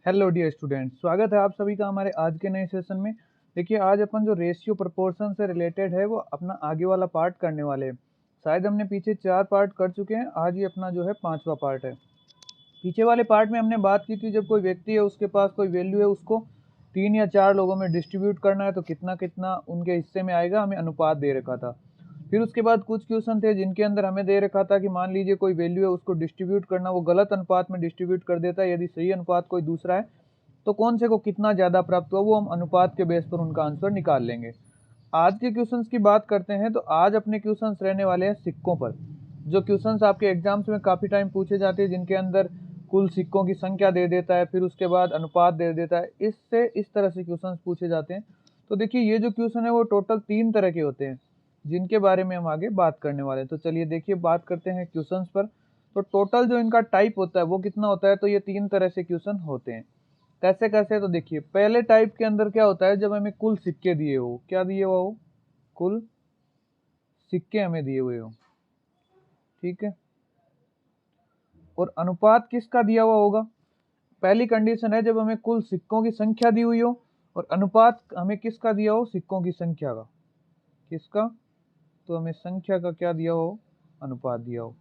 Hello dear student, स्वागत है आप सभी का हमारे आज के नए सेशन में। देखिए, आज अपन जो रेशियो प्रोपोर्शन से रिलेटेड है वो अपना आगे वाला पार्ट करने वाले हैं। शायद हमने पीछे 4 पार्ट कर चुके हैं, आज ये अपना जो है 5वां पार्ट है। पीछे वाले पार्ट में हमने बात की थी, जब कोई व्यक्ति है उसके पास कोई वैल्यू है, उसको 3 या 4 लोगों में डिस्ट्रीब्यूट करना है तो कितना कितना उनके हिस्से में आएगा, हमें अनुपात दे रखा था। फिर उसके बाद कुछ क्वेश्चन थे जिनके अंदर हमें दे रखा था कि मान लीजिए कोई वैल्यू है, उसको डिस्ट्रीब्यूट करना, वो गलत अनुपात में डिस्ट्रीब्यूट कर देता है। यदि सही अनुपात कोई दूसरा है तो कौन से को कितना ज़्यादा प्राप्त हुआ, वो हम अनुपात के बेस पर उनका आंसर निकाल लेंगे। आज के क्वेश्चंस की बात करते हैं तो आज अपने क्वेश्चंस रहने वाले हैं सिक्कों पर। जो क्वेश्चंस आपके एग्जाम्स में काफ़ी टाइम पूछे जाते हैं, जिनके अंदर कुल सिक्कों की संख्या दे देता है, फिर उसके बाद अनुपात दे देता है, इससे इस तरह से क्वेश्चंस पूछे जाते हैं। तो देखिए, ये जो क्वेश्चन है वो टोटल 3 तरह के होते हैं, जिनके बारे में हम आगे बात करने वाले हैं। तो चलिए देखिए, बात करते हैं क्वेश्चंस पर। तो टोटल जो इनका टाइप होता है वो कितना होता है, तो ये 3 तरह से क्वेश्चन होते हैं। कैसे कैसे, तो देखिए, पहले टाइप के अंदर क्या होता है, जब हमें कुल सिक्के दिए हो, क्या दिए हुआ हो, कुल सिक्के हमें दिए हुए हो, ठीक है, और अनुपात किसका दिया हुआ होगा। पहली कंडीशन है जब हमें कुल सिक्कों की संख्या दी हुई हो और अनुपात हमें किसका दिया हो, सिक्कों की संख्या का। किसका, तो हमें संख्या का क्या दिया हो, अनुपात दिया हो।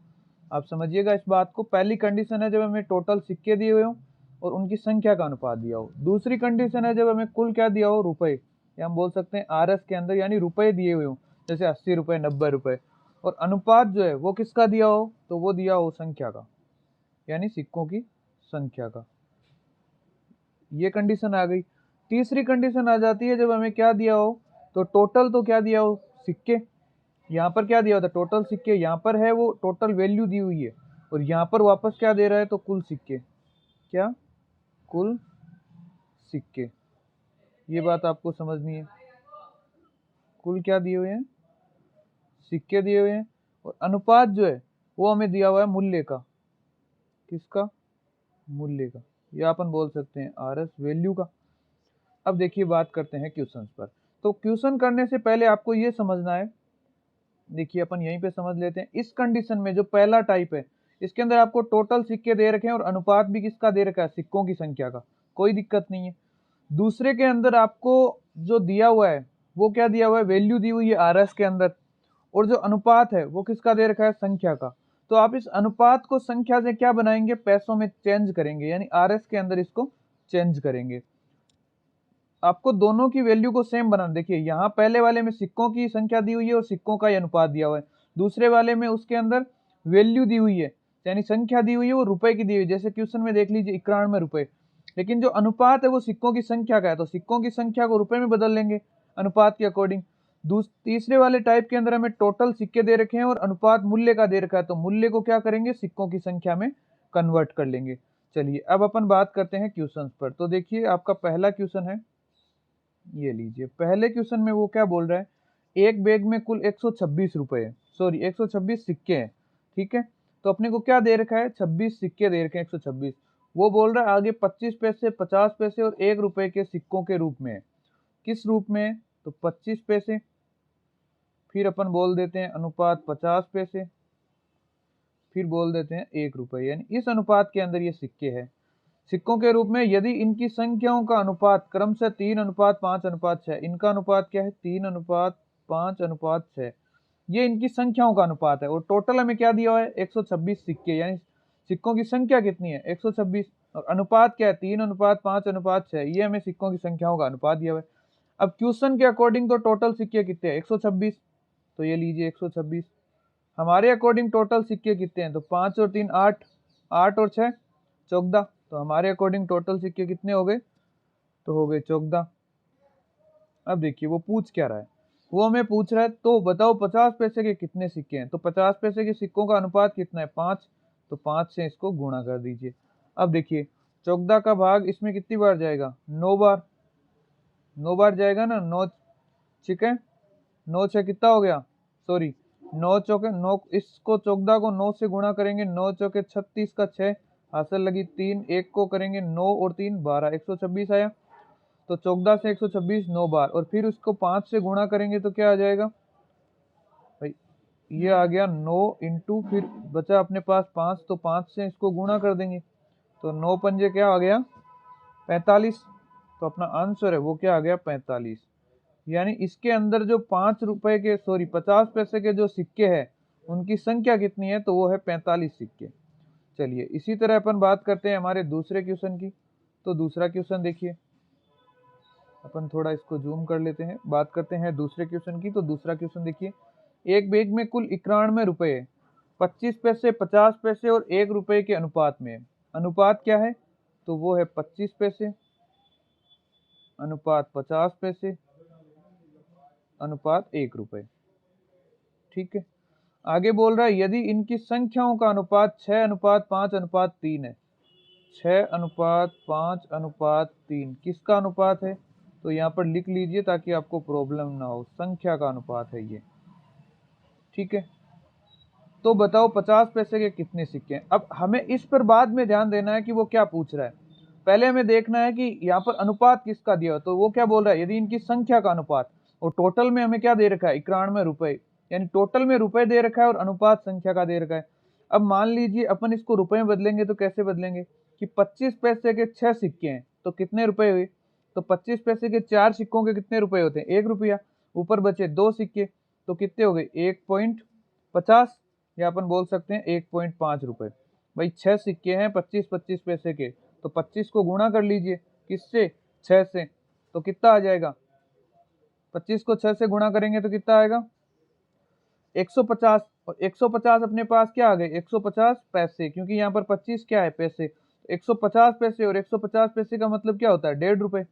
आप समझिएगा इस बात को। पहली कंडीशन है जब हमें टोटल सिक्के दिए हुए हो और उनकी संख्या का अनुपात दिया हो। दूसरी कंडीशन है जब हमें कुल क्या दिया हो, रुपए, या हम बोल सकते हैं आरएस के अंदर, यानी रुपए दिए हुए हो, जैसे 80 रुपए, 90 रुपए, और अनुपात जो है वो किसका दिया हो, तो वो दिया हो संख्या का, यानी सिक्कों की संख्या का। ये कंडीशन आ गई। तीसरी कंडीशन आ जाती है जब हमें क्या दिया हो, तो टोटल, तो क्या दिया हो, सिक्के। यहाँ पर क्या दिया होता है, टोटल सिक्के, यहाँ पर है वो टोटल वैल्यू दी हुई है, और यहाँ पर वापस क्या दे रहा है, तो कुल सिक्के, क्या, कुल सिक्के। ये बात आपको समझनी है। कुल क्या दिए हुए हैं, सिक्के दिए हुए हैं, और अनुपात जो है वो हमें दिया हुआ है मूल्य का। किसका, मूल्य का, या अपन बोल सकते हैं आरएस, वैल्यू का। अब देखिए, बात करते हैं क्वेश्चंस पर। तो क्वेश्चन करने से पहले आपको ये समझना है, देखिए अपन यहीं पे समझ लेते हैं। इस कंडीशन में जो पहला टाइप है, इसके अंदर आपको टोटल सिक्के दे रखे हैं और अनुपात भी किसका दे रखा है, सिक्कों की संख्या का, कोई दिक्कत नहीं है। दूसरे के अंदर आपको जो दिया हुआ है वो क्या दिया हुआ है, वैल्यू दी हुई है आरएस के अंदर, और जो अनुपात है वो किसका दे रखा है, संख्या का। तो आप इस अनुपात को संख्या से क्या बनाएंगे, पैसों में चेंज करेंगे, यानी आरएस के अंदर इसको चेंज करेंगे। आपको दोनों की वैल्यू को सेम बनाना। देखिए, यहाँ पहले वाले में सिक्कों की संख्या दी हुई है और सिक्कों का ही अनुपात दिया हुआ है। दूसरे वाले में उसके अंदर वैल्यू दी हुई है, यानी संख्या दी हुई है, वो रुपए की दी हुई है। जैसे क्वेश्चन में देख लीजिए 91 रुपए, लेकिन जो अनुपात है वो सिक्कों की संख्या का है, तो सिक्कों की संख्या को रुपए में बदल लेंगे अनुपात के अकॉर्डिंग। तीसरे वाले टाइप के अंदर हमें टोटल सिक्के दे रखे हैं और अनुपात मूल्य का दे रखा है, तो मूल्य को क्या करेंगे, सिक्कों की संख्या में कन्वर्ट कर लेंगे। चलिए अब अपन बात करते हैं क्वेश्चन पर। तो देखिए, आपका पहला क्वेश्चन है, ये लीजिए। पहले क्वेश्चन में वो क्या बोल रहा है, एक बैग में कुल 126 रुपए है, सॉरी 126 सिक्के हैं, ठीक है। तो अपने को क्या दे रखा है, 26 सिक्के दे रखे हैं, 126। वो बोल रहा है आगे 25 पैसे, 50 पैसे और 1 रुपए के सिक्कों के रूप में है। किस रूप में है, तो 25 पैसे, फिर अपन बोल देते हैं अनुपात 50 पैसे, फिर बोल देते हैं 1 रुपए, यानी इस अनुपात के अंदर ये सिक्के हैं। सिक्कों के रूप में यदि इनकी संख्याओं का अनुपात क्रम से 3:5:6, इनका अनुपात क्या है, 3:5:6, ये इनकी संख्याओं का अनुपात है। और टोटल हमें क्या दिया हुआ है, 126 सिक्के, यानी सिक्कों की संख्या कितनी है, 126, और अनुपात क्या है, 3:5:6, ये हमें सिक्कों की संख्याओं का अनुपात दिया हुआ है। अब क्वेश्चन के अकॉर्डिंग तो टोटल सिक्के कितने हैं, 126, तो ये लीजिए 126। हमारे अकॉर्डिंग टोटल सिक्के कितने हैं, तो 5 और 3 8, 8 और 6 14, तो हमारे अकॉर्डिंग टोटल सिक्के कितने हो गए, तो हो गए 14। अब देखिए वो पूछ क्या रहा है, वो हमें पूछ रहा है तो बताओ 50 पैसे के कितने सिक्के हैं। तो 50 पैसे के सिक्कों का अनुपात कितना है, 5, तो 5 से इसको गुणा कर दीजिए। अब देखिए 14 का भाग इसमें कितनी बार जाएगा, 9 बार, 9 बार जाएगा ना, 9, ठीक है, 9 6 कितना हो गया, सॉरी 9 चौके 9, इसको 14 को 9 से गुणा करेंगे, 9 चौके 36 का 6, हासिल लगी 3, एक को करेंगे 9 और 3 12, 126 आया। तो 14 से 126 9 बार, और फिर उसको 5 से गुणा करेंगे तो क्या आ जाएगा भाई, ये आ गया 9 इंटू, फिर बचा अपने पास 5, तो 5 से इसको गुणा कर देंगे, तो 9 पंजे क्या आ गया, 45, तो अपना आंसर है वो क्या आ गया 45। यानी इसके अंदर जो 5 रुपए के 50 पैसे के जो सिक्के हैं उनकी संख्या कितनी है, तो वो है 45 सिक्के। चलिए इसी तरह अपन बात करते हैं हमारे दूसरे क्वेश्चन की। तो दूसरा क्वेश्चन देखिए, अपन थोड़ा इसको जूम कर लेते हैं, बात करते हैं दूसरे क्वेश्चन की। तो दूसरा क्वेश्चन देखिए, एक बैग में कुल 91 रुपए 25 पैसे 50 पैसे और 1 रुपए के अनुपात में है। अनुपात क्या है, तो वो है 25 पैसे अनुपात 50 पैसे अनुपात 1 रुपए। ठीक है, आगे बोल रहा है यदि इनकी संख्याओं का अनुपात 6 अनुपात 5 अनुपात 3 है। 6 अनुपात 5 अनुपात 3 किसका अनुपात है, तो यहाँ पर लिख लीजिए ताकि आपको प्रॉब्लम ना हो। संख्या का अनुपात है ये। ठीक है, तो बताओ 50 पैसे के कितने सिक्के हैं। अब हमें इस पर बाद में ध्यान देना है कि वो क्या पूछ रहा है। पहले हमें देखना है कि यहाँ पर अनुपात किसका दिया हो। तो वो क्या बोल रहा है, यदि इनकी संख्या का अनुपात, और टोटल में हमें क्या दे रखा है 91 रुपए, यानी टोटल में रुपए दे रखा है और अनुपात संख्या का दे रखा है। अब मान लीजिए अपन इसको रुपए में बदलेंगे तो कैसे बदलेंगे कि 25 पैसे के 6 सिक्के हैं तो कितने रुपए हुए, तो 25 पैसे के 4 सिक्कों के कितने रुपए होते हैं 1 रुपया, ऊपर बचे 2 सिक्के तो कितने हो गए 1.50, या अपन बोल सकते हैं 1.5 रुपए। भाई 6 सिक्के हैं 25-25 पैसे के, तो 25 को गुणा कर लीजिए किससे 6 से, तो कितना आ जाएगा 25 को 6 से गुणा करेंगे तो कितना आएगा 150। और 150 अपने पास क्या आ गए 150 पैसे, क्योंकि यहाँ पर 25 क्या है पैसे, 150 पैसे और 150 पैसे का मतलब क्या होता है 1.5 रुपए।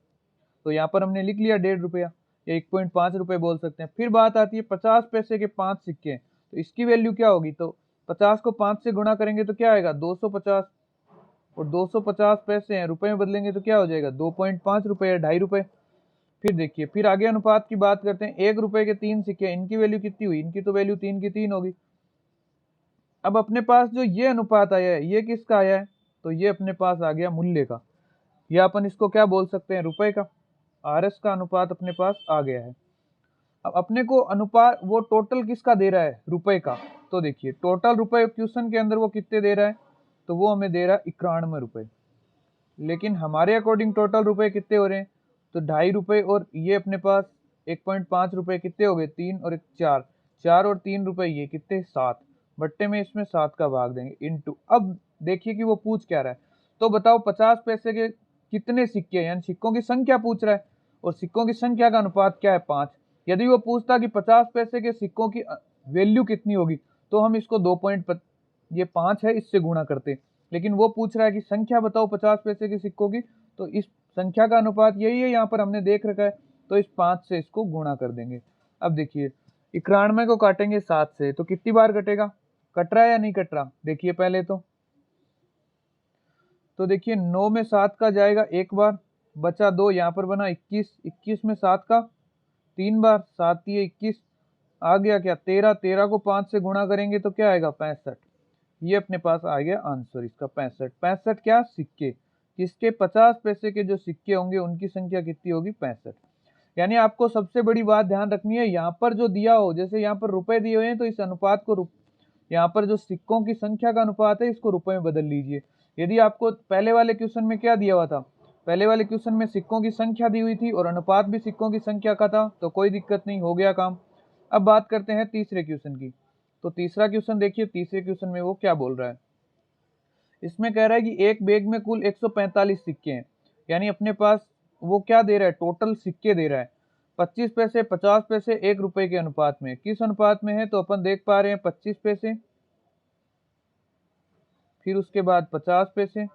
तो यहाँ पर हमने लिख लिया 1.5 रुपया या 1.5 रुपए बोल सकते हैं। फिर बात आती है 50 पैसे के 5 सिक्के, तो इसकी वैल्यू क्या होगी, तो 50 को 5 से गुणा करेंगे तो क्या आएगा 250, और 250 पैसे हैं रुपए में बदलेंगे तो क्या हो जाएगा 2.5 रुपए या 2.5 रुपए। फिर देखिए, फिर आगे अनुपात की बात करते हैं। 1 रुपए के 3 सिक्के, इनकी वैल्यू कितनी हुई, इनकी तो वैल्यू 3 की 3 होगी। अब अपने पास जो ये अनुपात आया है ये किसका आया है, तो ये अपने पास आ गया मूल्य का, या अपन इसको क्या बोल सकते हैं रुपए का। आरएस का अनुपात अपने पास आ गया है। अब अपने को अनुपात वो टोटल किसका दे रहा है रुपए का, तो देखिए टोटल रुपए क्वेश्चन के अंदर वो कितने दे रहा है, तो वो हमें दे रहा है 91 रुपए। लेकिन हमारे अकॉर्डिंग टोटल रुपए कितने हो रहे हैं, तो 2.5 रुपए और ये अपने पास 1.5 रुपए कितने हो गए 3 और 1 4, 4 और 3 रुपए ये कितने 7, बट्टे में इसमें 7 का भाग देंगे इनटू। अब देखिए कि वो पूछ क्या रहा है, तो बताओ 50 पैसे के कितने सिक्के हैं, यानी सिक्कों की संख्या पूछ रहा है, और सिक्कों की संख्या का अनुपात क्या है 5। यदि वो पूछता कि 50 पैसे के सिक्कों की वैल्यू कितनी होगी, तो हम इसको 2 ये 5 है इससे गुणा करते। लेकिन वो पूछ रहा है कि संख्या बताओ 50 पैसे के सिक्कों की, तो इस संख्या का अनुपात यही है, यहाँ पर हमने देख रखा है, तो इस 5 से इसको गुणा कर देंगे। अब देखिए 91 को काटेंगे 7 से तो कितनी बार कटेगा, कट रहा है या नहीं कट रहा, देखिए पहले तो देखिए 9 में 7 का जाएगा एक बार, बचा 2, यहाँ पर बना 21, 21 में 7 का 3 बार, 7 ये 21, आ गया क्या 13, 13 को 5 से गुणा करेंगे तो क्या आएगा 65। ये अपने पास आ गया आंसर इसका 65। 65 क्या सिक्के, किसके 50 पैसे के जो सिक्के होंगे उनकी संख्या कितनी होगी 65। यानी आपको सबसे बड़ी बात ध्यान रखनी है, यहाँ पर जो दिया हो, जैसे यहाँ पर रुपए दिए हुए हैं तो इस अनुपात को यहाँ पर जो सिक्कों की संख्या का अनुपात है इसको रुपए में बदल लीजिए। यदि आपको पहले वाले क्वेश्चन में क्या दिया हुआ था, पहले वाले क्वेश्चन में सिक्कों की संख्या दी हुई थी और अनुपात भी सिक्कों की संख्या का था, तो कोई दिक्कत नहीं, हो गया काम। अब बात करते हैं तीसरे क्वेश्चन की। तो तीसरा क्वेश्चन देखिए, तीसरे क्वेश्चन में वो क्या बोल रहा है, इसमें कह रहा है कि एक बैग में कुल 145 सिक्के हैं, यानी अपने पास वो क्या दे रहा है टोटल सिक्के दे रहा है 25 पैसे 50 पैसे 1 रुपए के अनुपात में। किस अनुपात में है, तो अपन देख पा रहे हैं 25 पैसे, फिर उसके बाद 50 पैसे,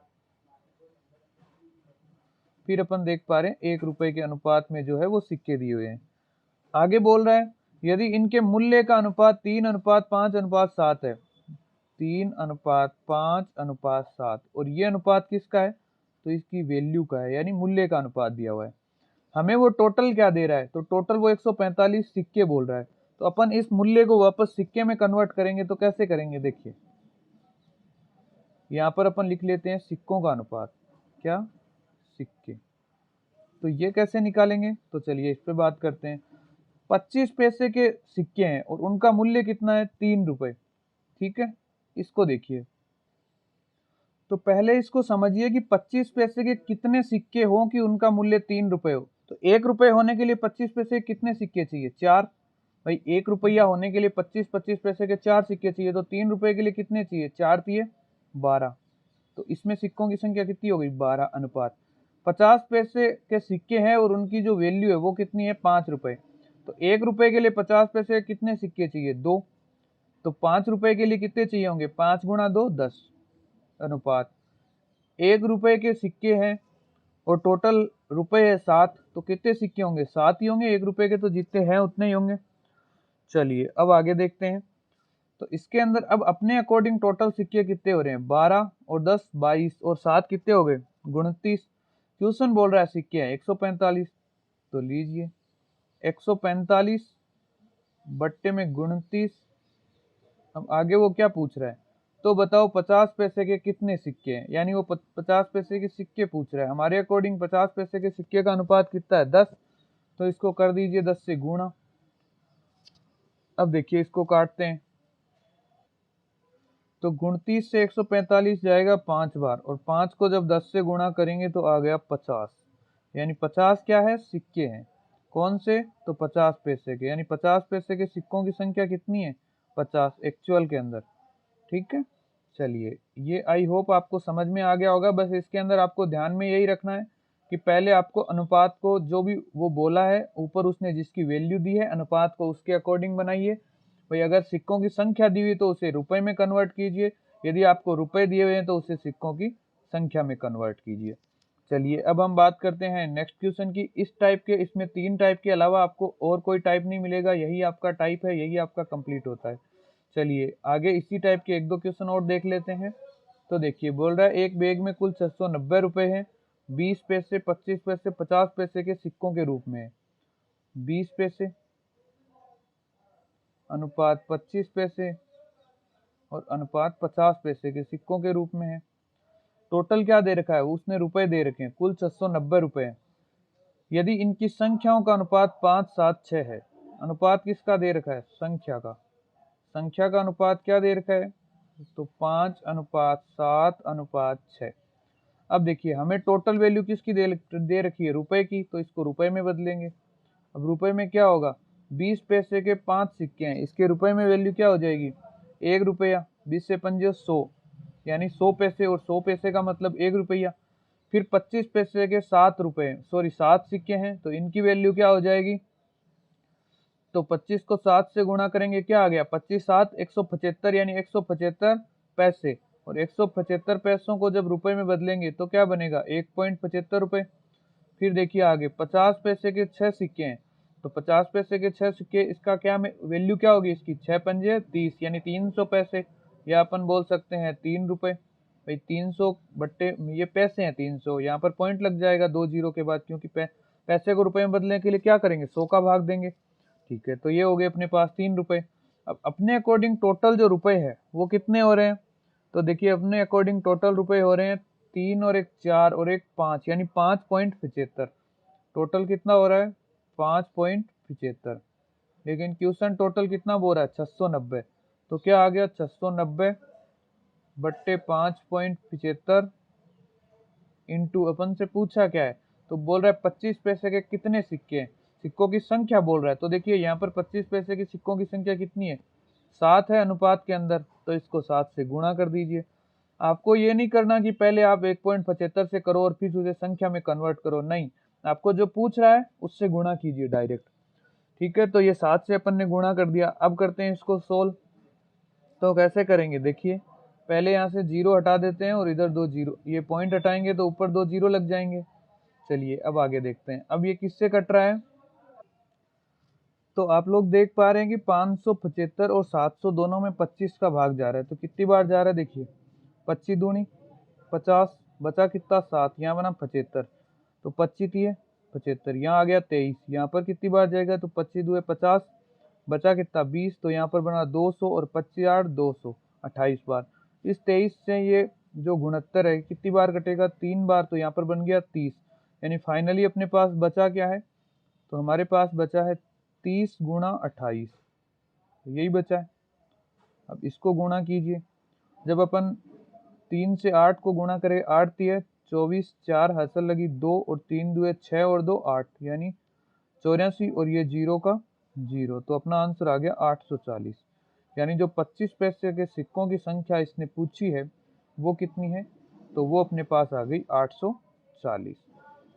फिर अपन देख पा रहे हैं 1 रुपए के अनुपात में जो है वो सिक्के दिए हुए हैं। आगे बोल रहा है यदि इनके मूल्य का अनुपात 3:5:7 है, 3:5:7, और ये अनुपात किसका है, तो इसकी वैल्यू का है, यानी मूल्य का अनुपात दिया हुआ है। हमें वो टोटल क्या दे रहा है, तो टोटल वो 145 सिक्के बोल रहा है। तो अपन इस मूल्य को वापस सिक्के में कन्वर्ट करेंगे तो कैसे करेंगे, देखिए यहाँ पर अपन लिख लेते हैं सिक्कों का अनुपात, क्या सिक्के, तो ये कैसे निकालेंगे, तो चलिए इस पे बात करते हैं। 25 पैसे के सिक्के हैं और उनका मूल्य कितना है 3 रुपए, ठीक है। इसको देखिए तो पहले इसको समझिए कि 25 पैसे के कितने सिक्के हों कि उनका मूल्य 3 रुपए हो। तो 1 रुपए होने के लिए 25 पैसे के कितने सिक्के चाहिए? 4। भाई 1 रुपया होने के लिए 25 पैसे के 4 सिक्के चाहिए, तो 3 रुपए के लिए कितने चाहिए? 4 दिए 12। तो इसमें सिक्कों की संख्या कितनी हो गई? 12 अनुपात 50 पैसे के सिक्के हैं और उनकी जो वैल्यू है वो कितनी है? 5 रुपए। तो 1 रुपए के लिए 50 पैसे के कितने सिक्के चाहिए? 2। तो 5 रुपए के लिए कितने चाहिए होंगे? 5 गुणा 2 10 अनुपात 1 रुपए के सिक्के हैं और टोटल रुपए है 7, तो कितने सिक्के होंगे? 7 ही होंगे। 1 रुपए के तो जितने हैं उतने ही होंगे। चलिए अब आगे देखते हैं। तो इसके अंदर अब अपने अकॉर्डिंग टोटल सिक्के कितने हो रहे हैं? 12 और 10 22 और 7 कितने हो गए? 29। क्वेश्चन बोल रहा है सिक्के हैं 145, तो लीजिए 145 बट्टे में 29। अब आगे वो क्या पूछ रहा है? तो बताओ 50 पैसे के कितने सिक्के हैं, यानी वो 50 पैसे के सिक्के पूछ रहा है। हमारे अकॉर्डिंग 50 पैसे के सिक्के का अनुपात कितना है? 10। तो इसको कर दीजिए 10 से गुणा। अब देखिए इसको काटते हैं, तो 29 से 145 जाएगा 5 बार, और 5 को जब 10 से गुणा करेंगे तो आ गया 50। यानी 50 क्या है? सिक्के हैं। कौन से? तो 50 पैसे के, यानी 50 पैसे के सिक्कों की संख्या कितनी है? 50 एक्चुअल के अंदर। ठीक है, चलिए ये आई होप आपको समझ में आ गया होगा। बस इसके अंदर आपको ध्यान में यही रखना है कि पहले आपको अनुपात को, जो भी वो बोला है ऊपर उसने जिसकी वैल्यू दी है, अनुपात को उसके अकॉर्डिंग बनाइए। भाई अगर सिक्कों की संख्या दी हुई तो उसे रुपए में कन्वर्ट कीजिए, यदि आपको रुपए दिए हुए हैं तो उसे सिक्कों की संख्या में कन्वर्ट कीजिए। चलिए अब हम बात करते हैं नेक्स्ट क्वेश्चन की। इस टाइप के, इसमें 3 टाइप के अलावा आपको और कोई टाइप नहीं मिलेगा, यही आपका टाइप है, यही आपका कंप्लीट होता है। चलिए आगे इसी टाइप के 1-2 क्वेश्चन और देख लेते हैं। तो देखिए बोल रहा है एक बैग में कुल 690 रुपए हैं, 20 पैसे 25 पैसे 50 पैसे के सिक्कों के रूप में है। 20 पैसे अनुपात 25 पैसे और अनुपात 50 पैसे के सिक्कों के रूप में है। टोटल क्या दे रखा है? उसने रुपए दे रखे हैं, कुल 690 रुपए हैं। यदि इनकी संख्याओं का अनुपात 5 7 6 है। अनुपात किसका दे रखा है? संख्या का। संख्या का अनुपात क्या दे रखा है? तो 5 अनुपात 7 अनुपात 6। अब देखिए हमें टोटल वैल्यू किसकी दे रखी है? रुपए की, तो इसको रुपए में बदलेंगे। अब रुपए में क्या होगा? 20 पैसे के 5 सिक्के हैं, इसके रुपए में वैल्यू क्या हो जाएगी? 1 रुपया। 20 से 5 100, यानी 100 पैसे, और 100 पैसे का मतलब 1 रुपया। फिर 25 पैसे के 7 रुपए, सॉरी 7 सिक्के हैं, तो इनकी वैल्यू क्या हो जाएगी? तो 25 को 7 से गुणा करेंगे, क्या आ गया? 25 7 175, यानी 175 पैसे। और 175 पैसों को जब रुपए में बदलेंगे तो क्या बनेगा? 1.75 रुपए। फिर देखिए आगे 50 पैसे के 6 सिक्के हैं, तो 50 पैसे के 6 सिक्के, इसका क्या वैल्यू क्या होगी इसकी? 6 पंजे 30, यानी 300 पैसे, या अपन बोल सकते हैं 3 रुपए। भाई 300 बट्टे, ये पैसे हैं 300, यहाँ पर पॉइंट लग जाएगा 2 जीरो के बाद, क्योंकि पैसे को रुपए में बदलने के लिए क्या करेंगे? 100 का भाग देंगे। ठीक है, तो ये हो गए अपने पास 3 रुपए। अब अपने अकॉर्डिंग टोटल जो रुपए है वो कितने हो रहे हैं? तो देखिए अपने अकॉर्डिंग टोटल रुपए हो रहे हैं 3 और एक 4 और एक 5, यानी 5.75। टोटल कितना हो रहा है? 5.75। लेकिन क्वेश्चन टोटल कितना बोल रहा है? 690। तो क्या आ गया? 690 बट्टे 5.75 इंटू, अपन से पूछा क्या है? तो बोल रहा है 25 पैसे के कितने सिक्के हैं, सिक्कों की संख्या बोल रहा है। तो देखिए यहाँ पर 25 पैसे के सिक्कों की संख्या कितनी है? 7 है अनुपात के अंदर, तो इसको 7 से गुणा कर दीजिए। आपको ये नहीं करना कि पहले आप 1.75 से करो और फिर उसे संख्या में कन्वर्ट करो, नहीं, आपको जो पूछ रहा है उससे गुणा कीजिए डायरेक्ट। ठीक है, तो ये 7 से अपन ने गुणा कर दिया। अब करते हैं इसको सोल्व। तो कैसे करेंगे? देखिए पहले यहाँ से जीरो हटा देते हैं और इधर 2 जीरो, ये पॉइंट हटाएंगे तो ऊपर 2 जीरो लग जाएंगे। चलिए अब आगे देखते हैं। अब ये किससे कट रहा है? तो आप लोग देख पा रहे हैं कि 575 और 700 दोनों में 25 का भाग जा रहा है। तो कितनी बार जा रहा है? देखिए 25 दूनी 50, बचा कितना? 7, यहाँ बना 75, तो 25 थी 75, यहाँ आ गया 23, यहाँ पर कितनी बार जाएगा? तो 25 दुए 50, बचा कितना? 20, तो यहाँ पर बना 200, और 25 8 200, 28 बार। इस 23 से ये जो गुणोत्तर है कितनी बार कटेगा? 3 बार, तो यहाँ पर बन गया 30। यानी फाइनली अपने पास बचा क्या है? तो हमारे पास बचा है 30 गुणा 28, तो यही बचा है। अब इसको गुणा कीजिए। जब अपन 3 से 8 को गुणा करें, 8 दिए 24, 4 हासिल लगी 2 और 3 दुए 6 और 2 8 यानी 84 और ये 0 का 0। तो अपना आंसर आ गया 840। यानी जो 25 पैसे के सिक्कों की संख्या इसने पूछी है वो कितनी है, तो वो अपने पास आ गई 840।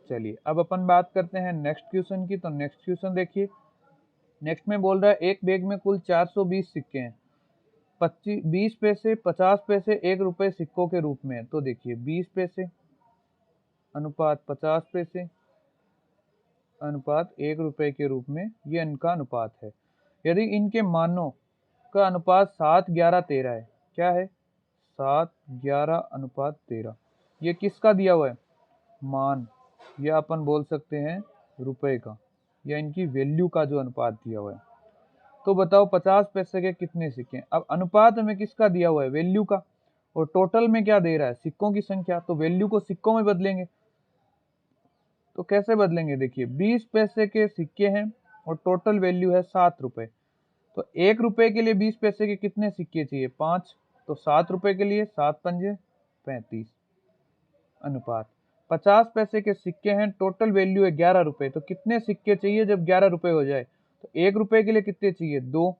चलिए अब अपन बात करते हैं नेक्स्ट क्वेश्चन की। तो नेक्स्ट क्वेश्चन देखिए, नेक्स्ट में बोल रहा है एक बैग में कुल 420 सिक्के हैं, 20 पैसे 50 पैसे 1 रुपए सिक्कों के रूप में है। तो देखिए 20 पैसे अनुपात 50 पैसे अनुपात 1 रुपए के रूप में ये इनका अनुपात है। यदि इनके मानों का अनुपात 7 11 13 है, क्या है 7 11 अनुपात 13, ये किसका दिया हुआ है मान, या अपन बोल सकते हैं रुपए का, या इनकी वैल्यू का जो अनुपात दिया हुआ है। तो बताओ 50 पैसे के कितने सिक्के हैं। अब अनुपात में किसका दिया हुआ है वैल्यू का, और टोटल में क्या दे रहा है सिक्कों की संख्या। तो वैल्यू को सिक्कों में बदलेंगे, तो कैसे बदलेंगे देखिए 20 पैसे के सिक्के हैं और टोटल वैल्यू है 7 रुपए। तो 1 रुपए के लिए 20 पैसे के कितने सिक्के चाहिए 5, तो 7 रुपए के लिए 7 पंजे 35 अनुपात 50 पैसे के सिक्के हैं, टोटल वैल्यू है 11 रुपए। तो कितने सिक्के चाहिए जब 11 रुपए हो जाए, तो 1 रुपए के लिए कितने चाहिए 2,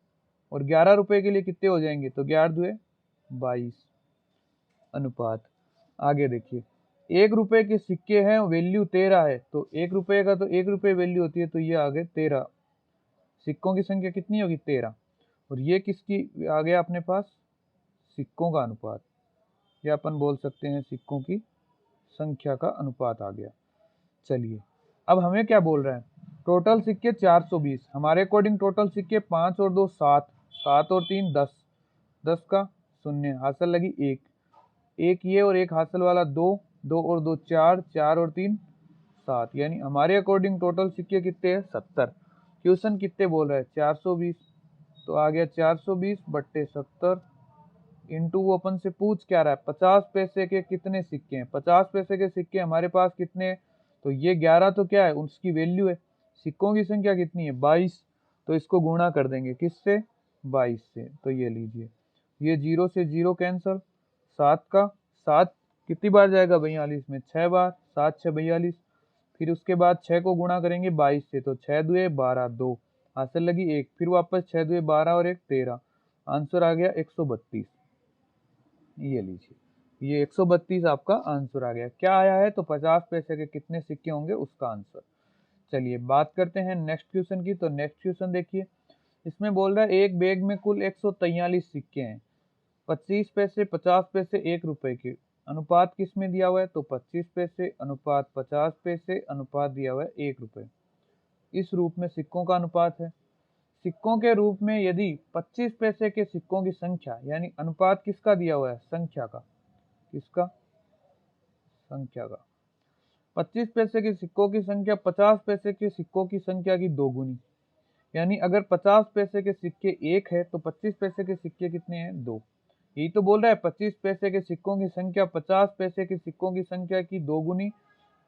और 11 रुपए के लिए कितने हो जाएंगे, तो 11 दुए 22 अनुपात। आगे देखिए 1 रुपए के सिक्के हैं वैल्यू 13 है, तो 1 रुपए का तो 1 रुपए वैल्यू होती है, तो ये आ गए 13, सिक्कों की संख्या कितनी होगी 13। और ये किसकी आ गया अपने पास सिक्कों का अनुपात, या अपन बोल सकते हैं सिक्कों की संख्या का अनुपात आ गया। चलिए अब हमें क्या बोल रहा है, टोटल सिक्के 420, हमारे अकॉर्डिंग टोटल सिक्के 5 और 2 7, 7 और 3 10, 10 का शून्य हासिल लगी 1, 1 ये और 1 हासिल वाला 2, 2 और 2 4, 4 और 3 7, यानी हमारे अकॉर्डिंग टोटल सिक्के कितने हैं 70। क्वेश्चन कितने बोल रहा है 420, तो आ गया 420 बट्टे 70 इंटू वो अपन से पूछ क्या रहा है 50 पैसे के कितने सिक्के हैं। 50 पैसे के सिक्के हमारे पास कितने हैं, तो ये 11 तो क्या है उसकी वैल्यू है, सिक्कों की संख्या कितनी है 22, तो इसको गुणा कर देंगे किससे 22 से। तो ये लीजिए ये 0 से 0 कैंसल, 7 का 7 कितनी बार जाएगा 42 में 6 बार, 7 6 42, फिर उसके बाद 6 को गुणा करेंगे 22 से, तो 6 दुए 12 2 हासिल लगी 1, फिर वापस 6 दुए 12 और 1 13, आंसर आ गया 132। ये लीजिए ये 132 आपका आंसर आ गया। क्या आया है, तो 50 पैसे के कितने सिक्के होंगे उसका आंसर। चलिए बात करते हैं नेक्स्ट क्वेश्चन की। तो नेक्स्ट क्वेश्चन देखिए, इसमें बोल रहा है एक बैग में कुल 143 सिक्के हैं, 25 पैसे 50 पैसे 1 रुपए के, अनुपात किस में दिया हुआ है, तो 25 पैसे अनुपात 50 पैसे अनुपात दिया हुआ है 1 रुपए। इस रूप में सिक्कों का अनुपात है। सिक्कों के रूप में यदि 25 पैसे के सिक्कों की संख्या, यानी अनुपात किसका दिया हुआ है संख्या का, किसका संख्या का, 25 पैसे के सिक्कों की संख्या 50 पैसे के सिक्कों की संख्या की दोगुनी, यानी अगर 50 पैसे के सिक्के 1 है तो 25 पैसे के सिक्के कितने हैं 2। यही तो बोल रहा है 25 पैसे के सिक्कों की संख्या 50 पैसे के सिक्कों की संख्या की दोगुनी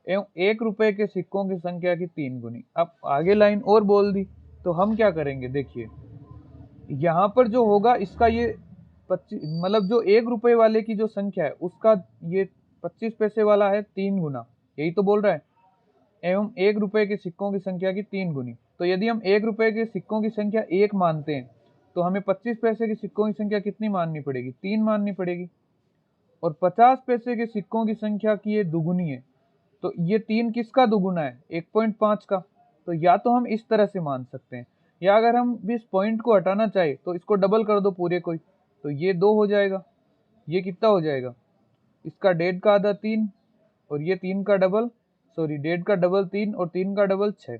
एवं 1 रुपए के सिक्कों की संख्या की 3 गुनी। अब आगे लाइन और बोल दी, तो हम क्या करेंगे देखिए, यहाँ पर जो होगा इसका ये 25 मतलब जो 1 रुपए वाले की जो संख्या है उसका ये 25 पैसे वाला है 3 गुना, यही तो बोल रहा है, एवं 1 रुपए के सिक्कों की संख्या की 3 गुनी। तो यदि हम 1 रुपए के सिक्कों की संख्या 1 मानते हैं, तो हमें 25 पैसे के सिक्कों की संख्या कितनी माननी पड़ेगी 3 माननी पड़ेगी, और 50 पैसे के सिक्कों की संख्या की ये दुगुनी है, तो ये 3 किसका दुगुना है 1.5 का। तो या तो हम इस तरह से मान सकते हैं, या अगर हम इस पॉइंट को हटाना चाहे तो इसको डबल कर दो पूरे को, तो ये 2 हो जाएगा, ये कितना हो जाएगा इसका 1.5 का आधा 3, और ये 3 का डबल, सॉरी 1.5 का डबल 3 और 3 का डबल 6,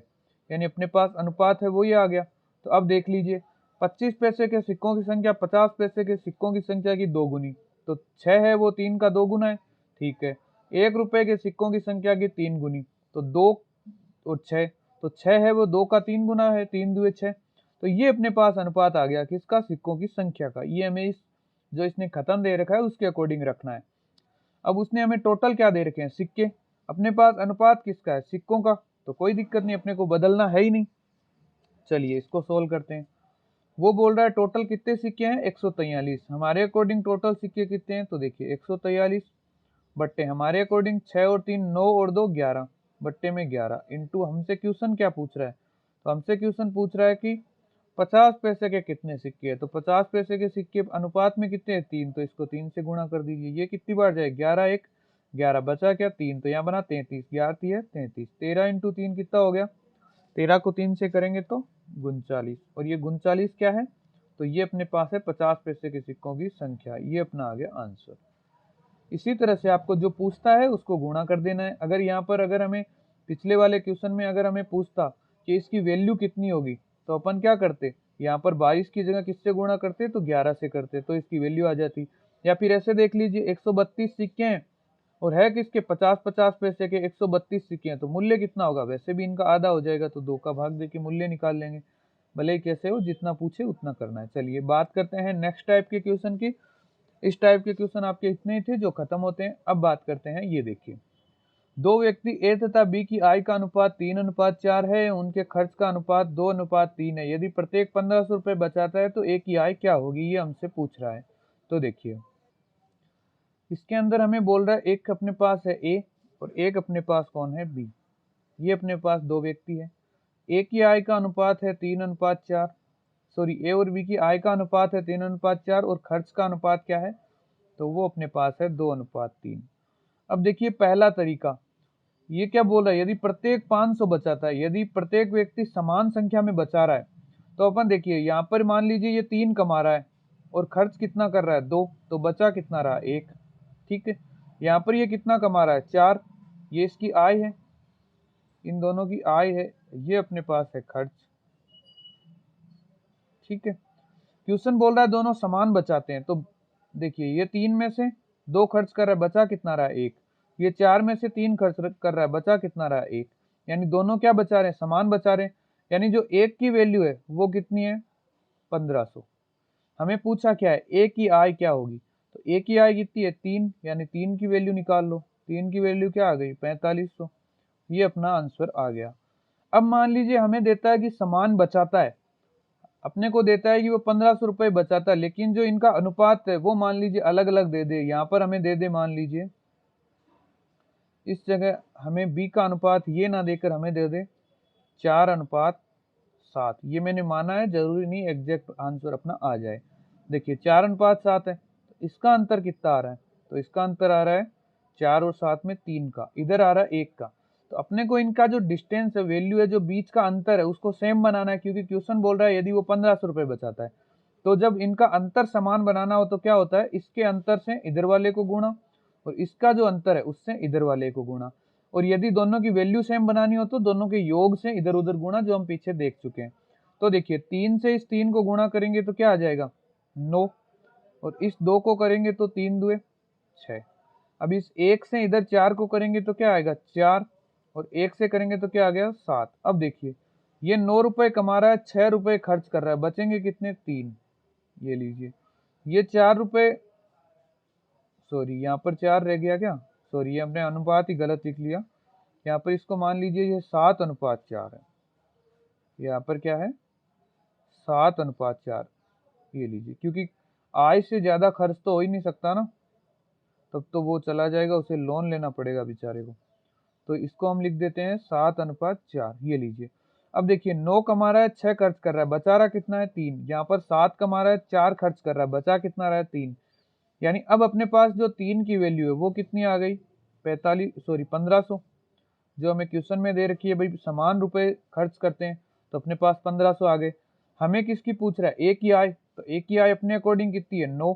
यानी अपने पास अनुपात है वो ये आ गया। तो अब देख लीजिए 25 पैसे के सिक्कों की संख्या 50 पैसे के सिक्कों की संख्या की 2 गुनी, तो 6 है वो 3 का 2 गुना है, ठीक है। 1 रुपए के सिक्कों की संख्या की 3 गुनी, तो 2 और 6, तो 6 है वो 2 का 3 गुना है, 3 दुए 6, तो ये अपने पास अनुपात आ गया किसका सिक्कों की संख्या का। ये हमें इस जो इसने खत्म दे रखा है उसके अकॉर्डिंग रखना है। अब उसने हमें टोटल क्या दे रखे हैं सिक्के, अपने पास अनुपात किसका है सिक्कों का, तो कोई दिक्कत नहीं, अपने को बदलना है ही नहीं। चलिए इसको सोल्व करते हैं। वो बोल रहा है टोटल कितने सिक्के हैं 143। हमारे अकॉर्डिंग टोटल सिक्के कितने हैं, तो देखिए 143 बट्टे हमारे अकॉर्डिंग 6 और 3 9 और 2 11 बट्टे में 11 इंटू हमसे क्वेश्चन क्या पूछ रहा है, तो हमसे क्वेश्चन पूछ रहा है कि 50 पैसे के कितने सिक्के हैं, तो 50 पैसे के सिक्के अनुपात में कितने हैं 3, तो इसको 3 से गुणा कर दीजिए। ये कितनी बार जाए 11 1 11 बचा क्या 3, तो यहाँ बना 33, 11 3 33, 13 इंटू 3 कितना हो गया, 13 को 3 से करेंगे तो 39, और ये 39 क्या है, तो ये अपने पास है 50 पैसे के सिक्कों की संख्या। ये अपना आ गया आंसर। इसी तरह से आपको जो पूछता है उसको गुणा कर देना है। अगर यहाँ पर अगर हमें पिछले वाले क्वेश्चन में अगर हमें पूछता कि इसकी वैल्यू कितनी होगी, तो अपन क्या करते, यहाँ पर 22 की जगह किससे गुणा करते, तो 11 से करते, तो इसकी वैल्यू आ जाती। या फिर ऐसे देख लीजिए 132 सिक्के हैं और है किसके 50-50 पैसे के 132 सिक्के हैं, तो मूल्य कितना होगा, वैसे भी इनका आधा हो जाएगा, तो 2 का भाग देके मूल्य निकाल लेंगे। भले ही कैसे हो, जितना पूछे उतना करना है। चलिए बात करते हैं नेक्स्ट टाइप के क्वेश्चन की। इस टाइप के क्वेश्चन आपके इतने ही थे जो खत्म होते हैं। अब बात करते हैं, ये देखिए दो व्यक्ति ए तथा बी की आय का अनुपात 3:4 है, उनके खर्च का अनुपात 2:3 है। यदि प्रत्येक 1500 रुपए बचाता है तो ए की आय क्या होगी, ये हमसे पूछ रहा है। तो देखिए इसके अंदर हमें बोल रहा है एक अपने पास है ए और एक अपने पास कौन है बी। ये अपने पास दो व्यक्ति है। ए की आय का अनुपात है 3:4, सॉरी ए और बी की आय का अनुपात है 3:4 और खर्च का अनुपात क्या है, तो वो अपने पास है 2:3। अब देखिए पहला तरीका, ये क्या बोल रहा है, यदि प्रत्येक 500 बचाता है, यदि प्रत्येक व्यक्ति समान संख्या में बचा रहा है, तो अपन देखिए यहाँ पर मान लीजिए ये 3 कमा रहा है और खर्च कितना कर रहा है 2, तो बचा कितना रहा 1। ठीक है, यहाँ पर ये कितना कमा रहा है 4, ये इसकी आय है, इन दोनों की आय है, ये अपने पास है खर्च। ठीक है, क्वेश्चन बोल रहा है दोनों समान बचाते हैं, तो देखिए ये 3 में से 2 खर्च कर रहा है, बचा कितना रहा 1। ये 4 में से 3 खर्च कर रहा है, बचा कितना रहा 1। यानी दोनों क्या बचा रहे हैं, समान बचा रहे हैं। यानी जो 1 की वैल्यू है वो कितनी है 1500। हमें पूछा क्या है ए की आय क्या होगी, तो ए की आय कितनी है 3, यानी 3 की वैल्यू निकाल लो। 3 की वैल्यू क्या आ गई 4500। ये अपना आंसर आ गया। अब मान लीजिए हमें देता है कि समान बचाता है, अपने को देता है कि वो 1500 रुपए बचाता है, लेकिन जो इनका अनुपात है वो मान लीजिए अलग अलग दे दे। यहाँ पर हमें दे दे मान लीजिए इस जगह हमें बी का अनुपात ये ना देकर हमें दे दे 4:7। ये मैंने माना है, जरूरी नहीं एग्जैक्ट आंसर अपना आ जाए। देखिए 4:7 है, तो इसका अंतर कितना आ रहा है, तो इसका अंतर आ रहा है 4 और 7 में 3 का, इधर आ रहा है 1 का। तो अपने को इनका जो डिस्टेंस है, वैल्यू है, जो बीच का अंतर है, उसको सेम बनाना है, क्योंकि क्वेश्चन बोल रहा है यदि वो 1500 रुपए बचाता है। तो जब इनका अंतर समान बनाना हो तो क्या होता है, इसके अंतर से इधर वाले को गुणा और इसका जो अंतर है उससे इधर वाले को गुणा, और यदि दोनों की वैल्यू सेम बनानी हो तो दोनों के योग से इधर उधर गुणा, जो हम पीछे देख चुके हैं। तो देखिए 3 से इस 3 को गुणा करेंगे तो क्या आ जाएगा 9, और इस 2 को करेंगे तो 3 दुए 6। अब इस 1 से इधर 4 को करेंगे तो क्या आएगा 4, और 1 से करेंगे तो क्या आ गया 7। अब देखिए ये 9 रुपए कमा रहा है, 6 रुपए खर्च कर रहा है, बचेंगे कितने 3। ये लीजिए ये 4 रुपए, सॉरी यहाँ पर 4 रह गया क्या, सॉरी ये हमने अनुपात ही गलत लिख लिया। यहाँ पर इसको मान लीजिए ये 7:4 है, यहाँ पर क्या है 7:4। ये लीजिए, क्योंकि आय से ज्यादा खर्च तो हो ही नहीं सकता ना, तब तो वो चला जाएगा, उसे लोन लेना पड़ेगा बेचारे को। तो इसको हम लिख देते हैं 7:4। ये लीजिए अब देखिए 9 कमा रहा है, 6 खर्च कर रहा है, बचा रहा कितना है 3। यहाँ पर 7 कमा रहा है, 4 खर्च कर रहा है, बचा कितना रहा है 3। यानी अब अपने पास जो 3 की वैल्यू है वो कितनी आ गई 1500। जो हमें क्वेश्चन में दे रखी है भाई समान रुपए खर्च करते हैं, तो अपने पास 1500 आ गए। हमें किसकी पूछ रहा है, ए की आय, तो ए की आय अपने अकॉर्डिंग कितनी है 9।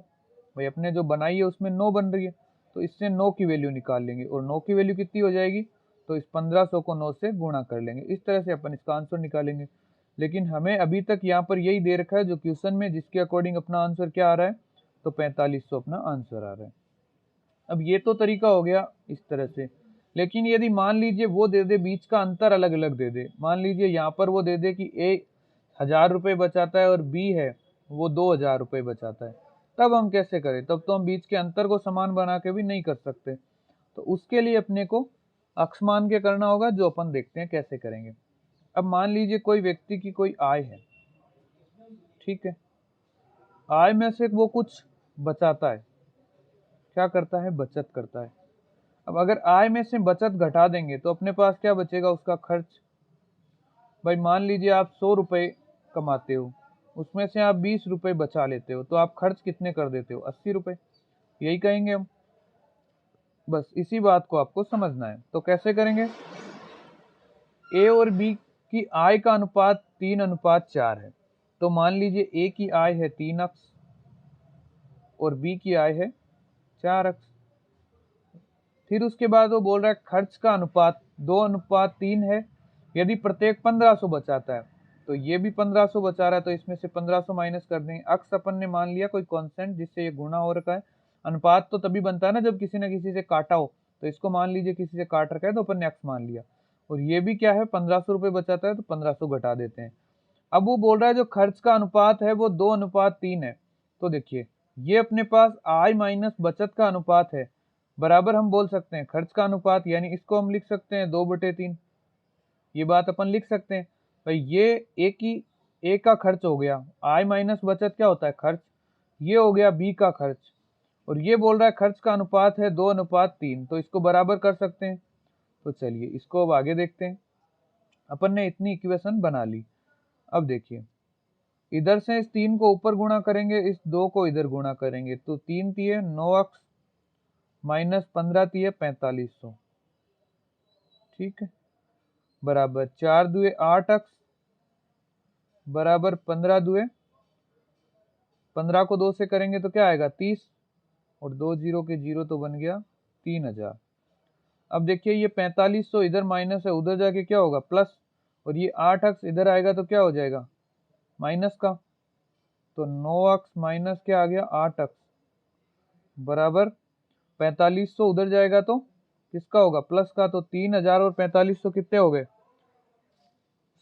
भाई अपने जो बनाई है उसमें 9 बन रही है, तो इससे 9 की वैल्यू निकाल लेंगे, और 9 की वैल्यू कितनी हो जाएगी, तो इस 1500 को 9 से गुणा कर लेंगे। इस तरह से अपन इसका आंसर निकालेंगे। लेकिन हमें अभी तक यहाँ पर यही दे रखा है जो क्वेश्चन में, जिसके अकॉर्डिंग अपना आंसर क्या आ रहा है, तो 4500 अपना आंसर आ रहा है। अब ये तो तरीका हो गया इस तरह से। लेकिन यदि मान लीजिए वो दे दे बीच का अंतर अलग अलग दे दे, मान लीजिए यहाँ पर वो दे दे कि ए 1000 रुपये बचाता है और बी है वो 2000 रुपये बचाता है, तब हम कैसे करें, तब तो हम बीच के अंतर को समान बना के भी नहीं कर सकते। तो उसके लिए अपने को अक्स मान के करना होगा, जो अपन देखते हैं कैसे करेंगे। अब मान लीजिए कोई व्यक्ति की कोई आय है, ठीक है। आय में से वो कुछ बचाता है, क्या करता है, बचत करता है। अब अगर आय में से बचत घटा देंगे तो अपने पास क्या बचेगा, उसका खर्च। भाई मान लीजिए आप 100 रुपए कमाते हो, उसमें से आप 20 रुपए बचा लेते हो, तो आप खर्च कितने कर देते हो, 80 रुपए। यही कहेंगे हम। बस इसी बात को आपको समझना है। तो कैसे करेंगे, ए और बी की आय का अनुपात 3:4 है। तो मान लीजिए ए की आय है 3 अक्ष और बी की आय है 4 अक्ष। फिर उसके बाद वो बोल रहा है खर्च का अनुपात 2:3 है। यदि प्रत्येक 1500 बचाता है तो ये भी 1500 बचा रहा है, तो इसमें से 1500 माइनस कर देंगे। अक्स अपन ने मान लिया कोई कांस्टेंट जिससे ये गुणा हो रखा है। अनुपात तो तभी बनता है ना जब किसी न किसी से काटा हो, तो इसको मान लीजिए किसी से काट रखा है तो अपन ने अक्स मान लिया। और ये भी क्या है, 1500 रुपए बचाता है तो 1500 घटा देते हैं। अब वो बोल रहा है जो खर्च का अनुपात है वो 2:3 है। तो देखिए ये अपने पास आय माइनस बचत का अनुपात है, बराबर हम बोल सकते हैं खर्च का अनुपात, यानी इसको हम लिख सकते हैं 2/3। ये बात अपन लिख सकते हैं। भाई ये ए का खर्च हो गया, आय माइनस बचत क्या होता है, खर्च। ये हो गया बी का खर्च, और ये बोल रहा है खर्च का अनुपात है 2:3, तो इसको बराबर कर सकते हैं। तो चलिए इसको अब आगे देखते हैं। अपन ने इतनी इक्वेशन बना ली। अब देखिए इधर से इस 3 को ऊपर गुणा करेंगे, इस 2 को इधर गुणा करेंगे, तो 3 तिये 9 अक्स माइनस 15 तिये 4500, ठीक है, बराबर 4 दुए 8 अक्स बराबर 15 दुए 15 को 2 से करेंगे तो क्या आएगा 30, और 2 जीरो के जीरो तो बन गया 3000। अब देखिए ये 4500 इधर माइनस है, उधर जाके क्या होगा प्लस, और ये 8 अक्स इधर आएगा तो क्या हो जाएगा माइनस का। तो 9 अक्स माइनस क्या आ गया 8 अक्स बराबर 4500 उधर जाएगा तो किसका होगा प्लस का। तो 3000 और 4500 कितने हो गए,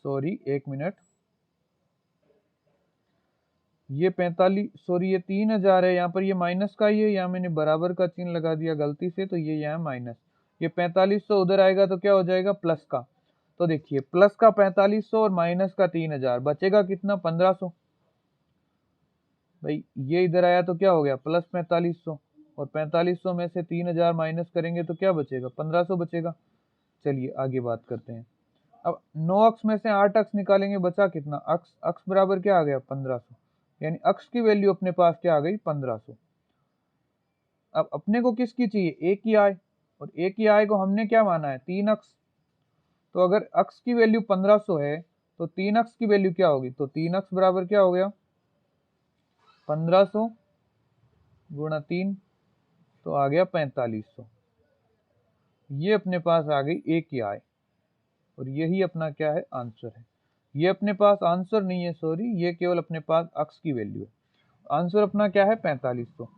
सॉरी 1 मिनट, ये 3000 है, यहाँ पर ये माइनस का ही है, यहाँ मैंने बराबर का चिन्ह लगा दिया गलती से, तो ये यहाँ माइनस। ये 4500 उधर आएगा तो क्या हो जाएगा प्लस का। तो देखिए प्लस का 4500 और माइनस का 3000, बचेगा कितना 1500। भाई ये इधर आया तो क्या हो गया प्लस 4500, और 4500 में से 3000 माइनस करेंगे तो क्या बचेगा 1500 बचेगा। चलिए आगे बात करते हैं। अब 9 अक्स में से 8 अक्स निकालेंगे, बचा कितना अक्स, अक्स बराबर क्या आ गया 1500, यानी अक्स की वैल्यू अपने पास क्या आ गई 1500। अब अपने को किसकी चाहिए, ए की आय, और ए की आय को हमने क्या माना है 3 अक्स। तो अगर अक्स की वैल्यू 1500 है तो 3 अक्स की वैल्यू क्या होगी, तो 3 अक्स बराबर क्या हो गया 1500 गुणा 3, तो आ गया 4500। ये अपने पास आ गई ए की आय, और यही अपना क्या है आंसर है। ये अपने पास आंसर नहीं है, सॉरी, ये केवल अपने पास अक्स की वैल्यू है। आंसर अपना क्या है 4500।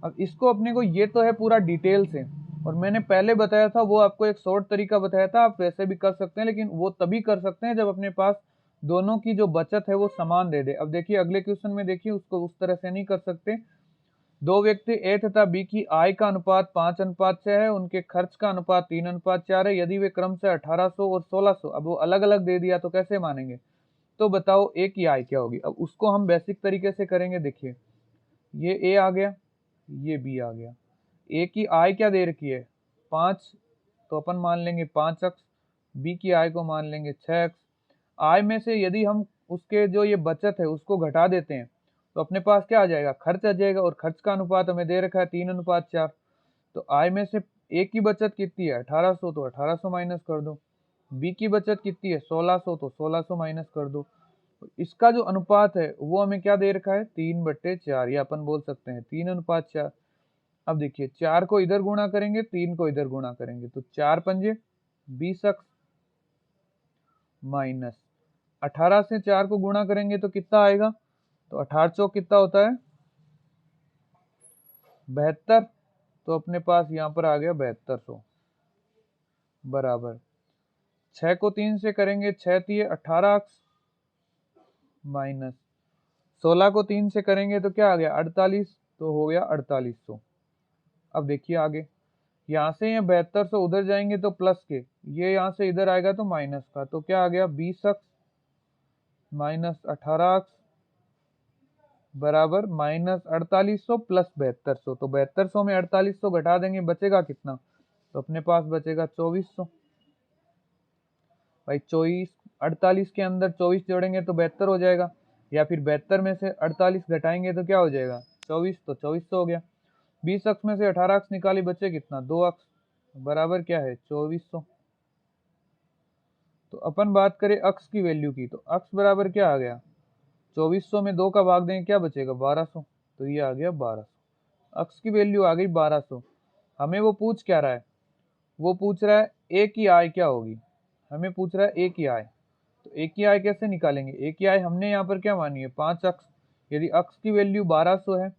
अब इसको अपने को, ये तो है पूरा डिटेल से, और मैंने पहले बताया था वो आपको एक शॉर्ट तरीका बताया था, आप वैसे भी कर सकते हैं, लेकिन वो तभी कर सकते हैं जब अपने पास दोनों की जो बचत है वो समान दे दे। अब देखिए अगले क्वेश्चन में देखिए उसको उस तरह से नहीं कर सकते। दो व्यक्ति ए तथा बी की आय का अनुपात 5:6 है, उनके खर्च का अनुपात 3:4 है। यदि वे क्रम से 1800 और 1600, अब वो अलग अलग दे दिया तो कैसे मानेंगे। तो बताओ ए की आय क्या होगी। अब उसको हम बेसिक तरीके से करेंगे। देखिए ये ए आ गया, ये बी आ गया। ए की आय क्या दे रखी है 5, तो अपन मान लेंगे 5 अक्स। बी की आय को मान लेंगे 6 अक्स। आय में से यदि हम उसके जो ये बचत है उसको घटा देते हैं तो अपने पास क्या आ जाएगा, खर्च आ जाएगा, और खर्च का अनुपात हमें दे रखा है 3:4। तो आय में से ए की बचत कितनी है 1800, तो 1800 माइनस कर दो। बी की बचत कितनी है 1600, तो 1600 माइनस कर दो। इसका जो अनुपात है वो हमें क्या दे रखा है 3/4, या अपन बोल सकते हैं 3:4। अब देखिए 4 को इधर गुणा करेंगे, 3 को इधर गुणा करेंगे, तो 4 पंजे 20 अक्स माइनस 18 से 4 को गुणा करेंगे तो कितना आएगा, तो 18 चौक कितना होता है 72। तो अपने पास यहाँ पर आ गया 7200 बराबर 6 को 3 से करेंगे, 6 तिये 18 अक्स माइनस 16 को 3 से करेंगे तो क्या आ गया 48, तो हो गया 4800। अब देखिए आगे, यहाँ से ये 7200 उधर जाएंगे तो प्लस के, ये यहाँ से इधर आएगा तो माइनस का, तो क्या आ गया 20 अक्स माइनस 18 अक्स बराबर -4800 प्लस 7200। तो 7200 में 4800 घटा देंगे, बचेगा कितना? तो अपने पास बचेगा 2400। भाई 48 के अंदर 24 जोड़ेंगे तो 72 हो जाएगा, या फिर 72 में से 48 घटाएंगे तो क्या हो जाएगा? 24। तो 2400 हो गया। 20 अक्ष में से 18 अक्ष निकाली, बचे कितना? 2 अक्ष, बराबर क्या है? 2400। तो अपन बात करें अक्ष की वैल्यू की, तो अक्ष बराबर क्या आ गया? 2400 में 2 का भाग देंगे, क्या बचेगा? 1200। तो ये आ गया 1200। अक्ष की वैल्यू आ गई 1200। हमें वो पूछ क्या रहा है? वो पूछ रहा है ए की आय क्या होगी। हमें पूछ रहा है ए की आय। तो ए की आय कैसे निकालेंगे? ए की आय हमने यहाँ पर क्या मानी है? 5 अक्ष। यदि अक्ष की वैल्यू 1200 है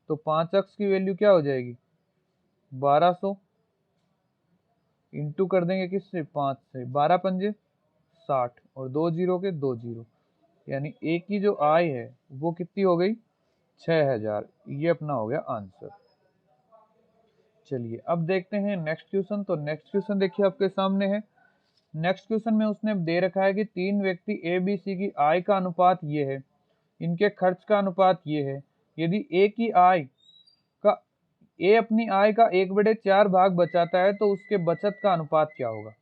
तो 5 अक्ष की वैल्यू क्या हो जाएगी? 1200 इंटू कर देंगे किससे? 5 से। 12 पंजे 60 और 2 जीरो के 2 जीरो, यानी ए की जो आय है वो कितनी हो गई? 6000। ये अपना हो गया आंसर। चलिए अब देखते हैं नेक्स्ट क्वेश्चन। तो नेक्स्ट क्वेश्चन देखिए आपके सामने है। नेक्स्ट क्वेश्चन में उसने दे रखा है कि 3 व्यक्ति ए बी सी की आय का अनुपात ये है, इनके खर्च का अनुपात ये है। यदि ए की आय का ए अपनी आय का 1/4 भाग बचाता है तो उसके बचत का अनुपात क्या होगा?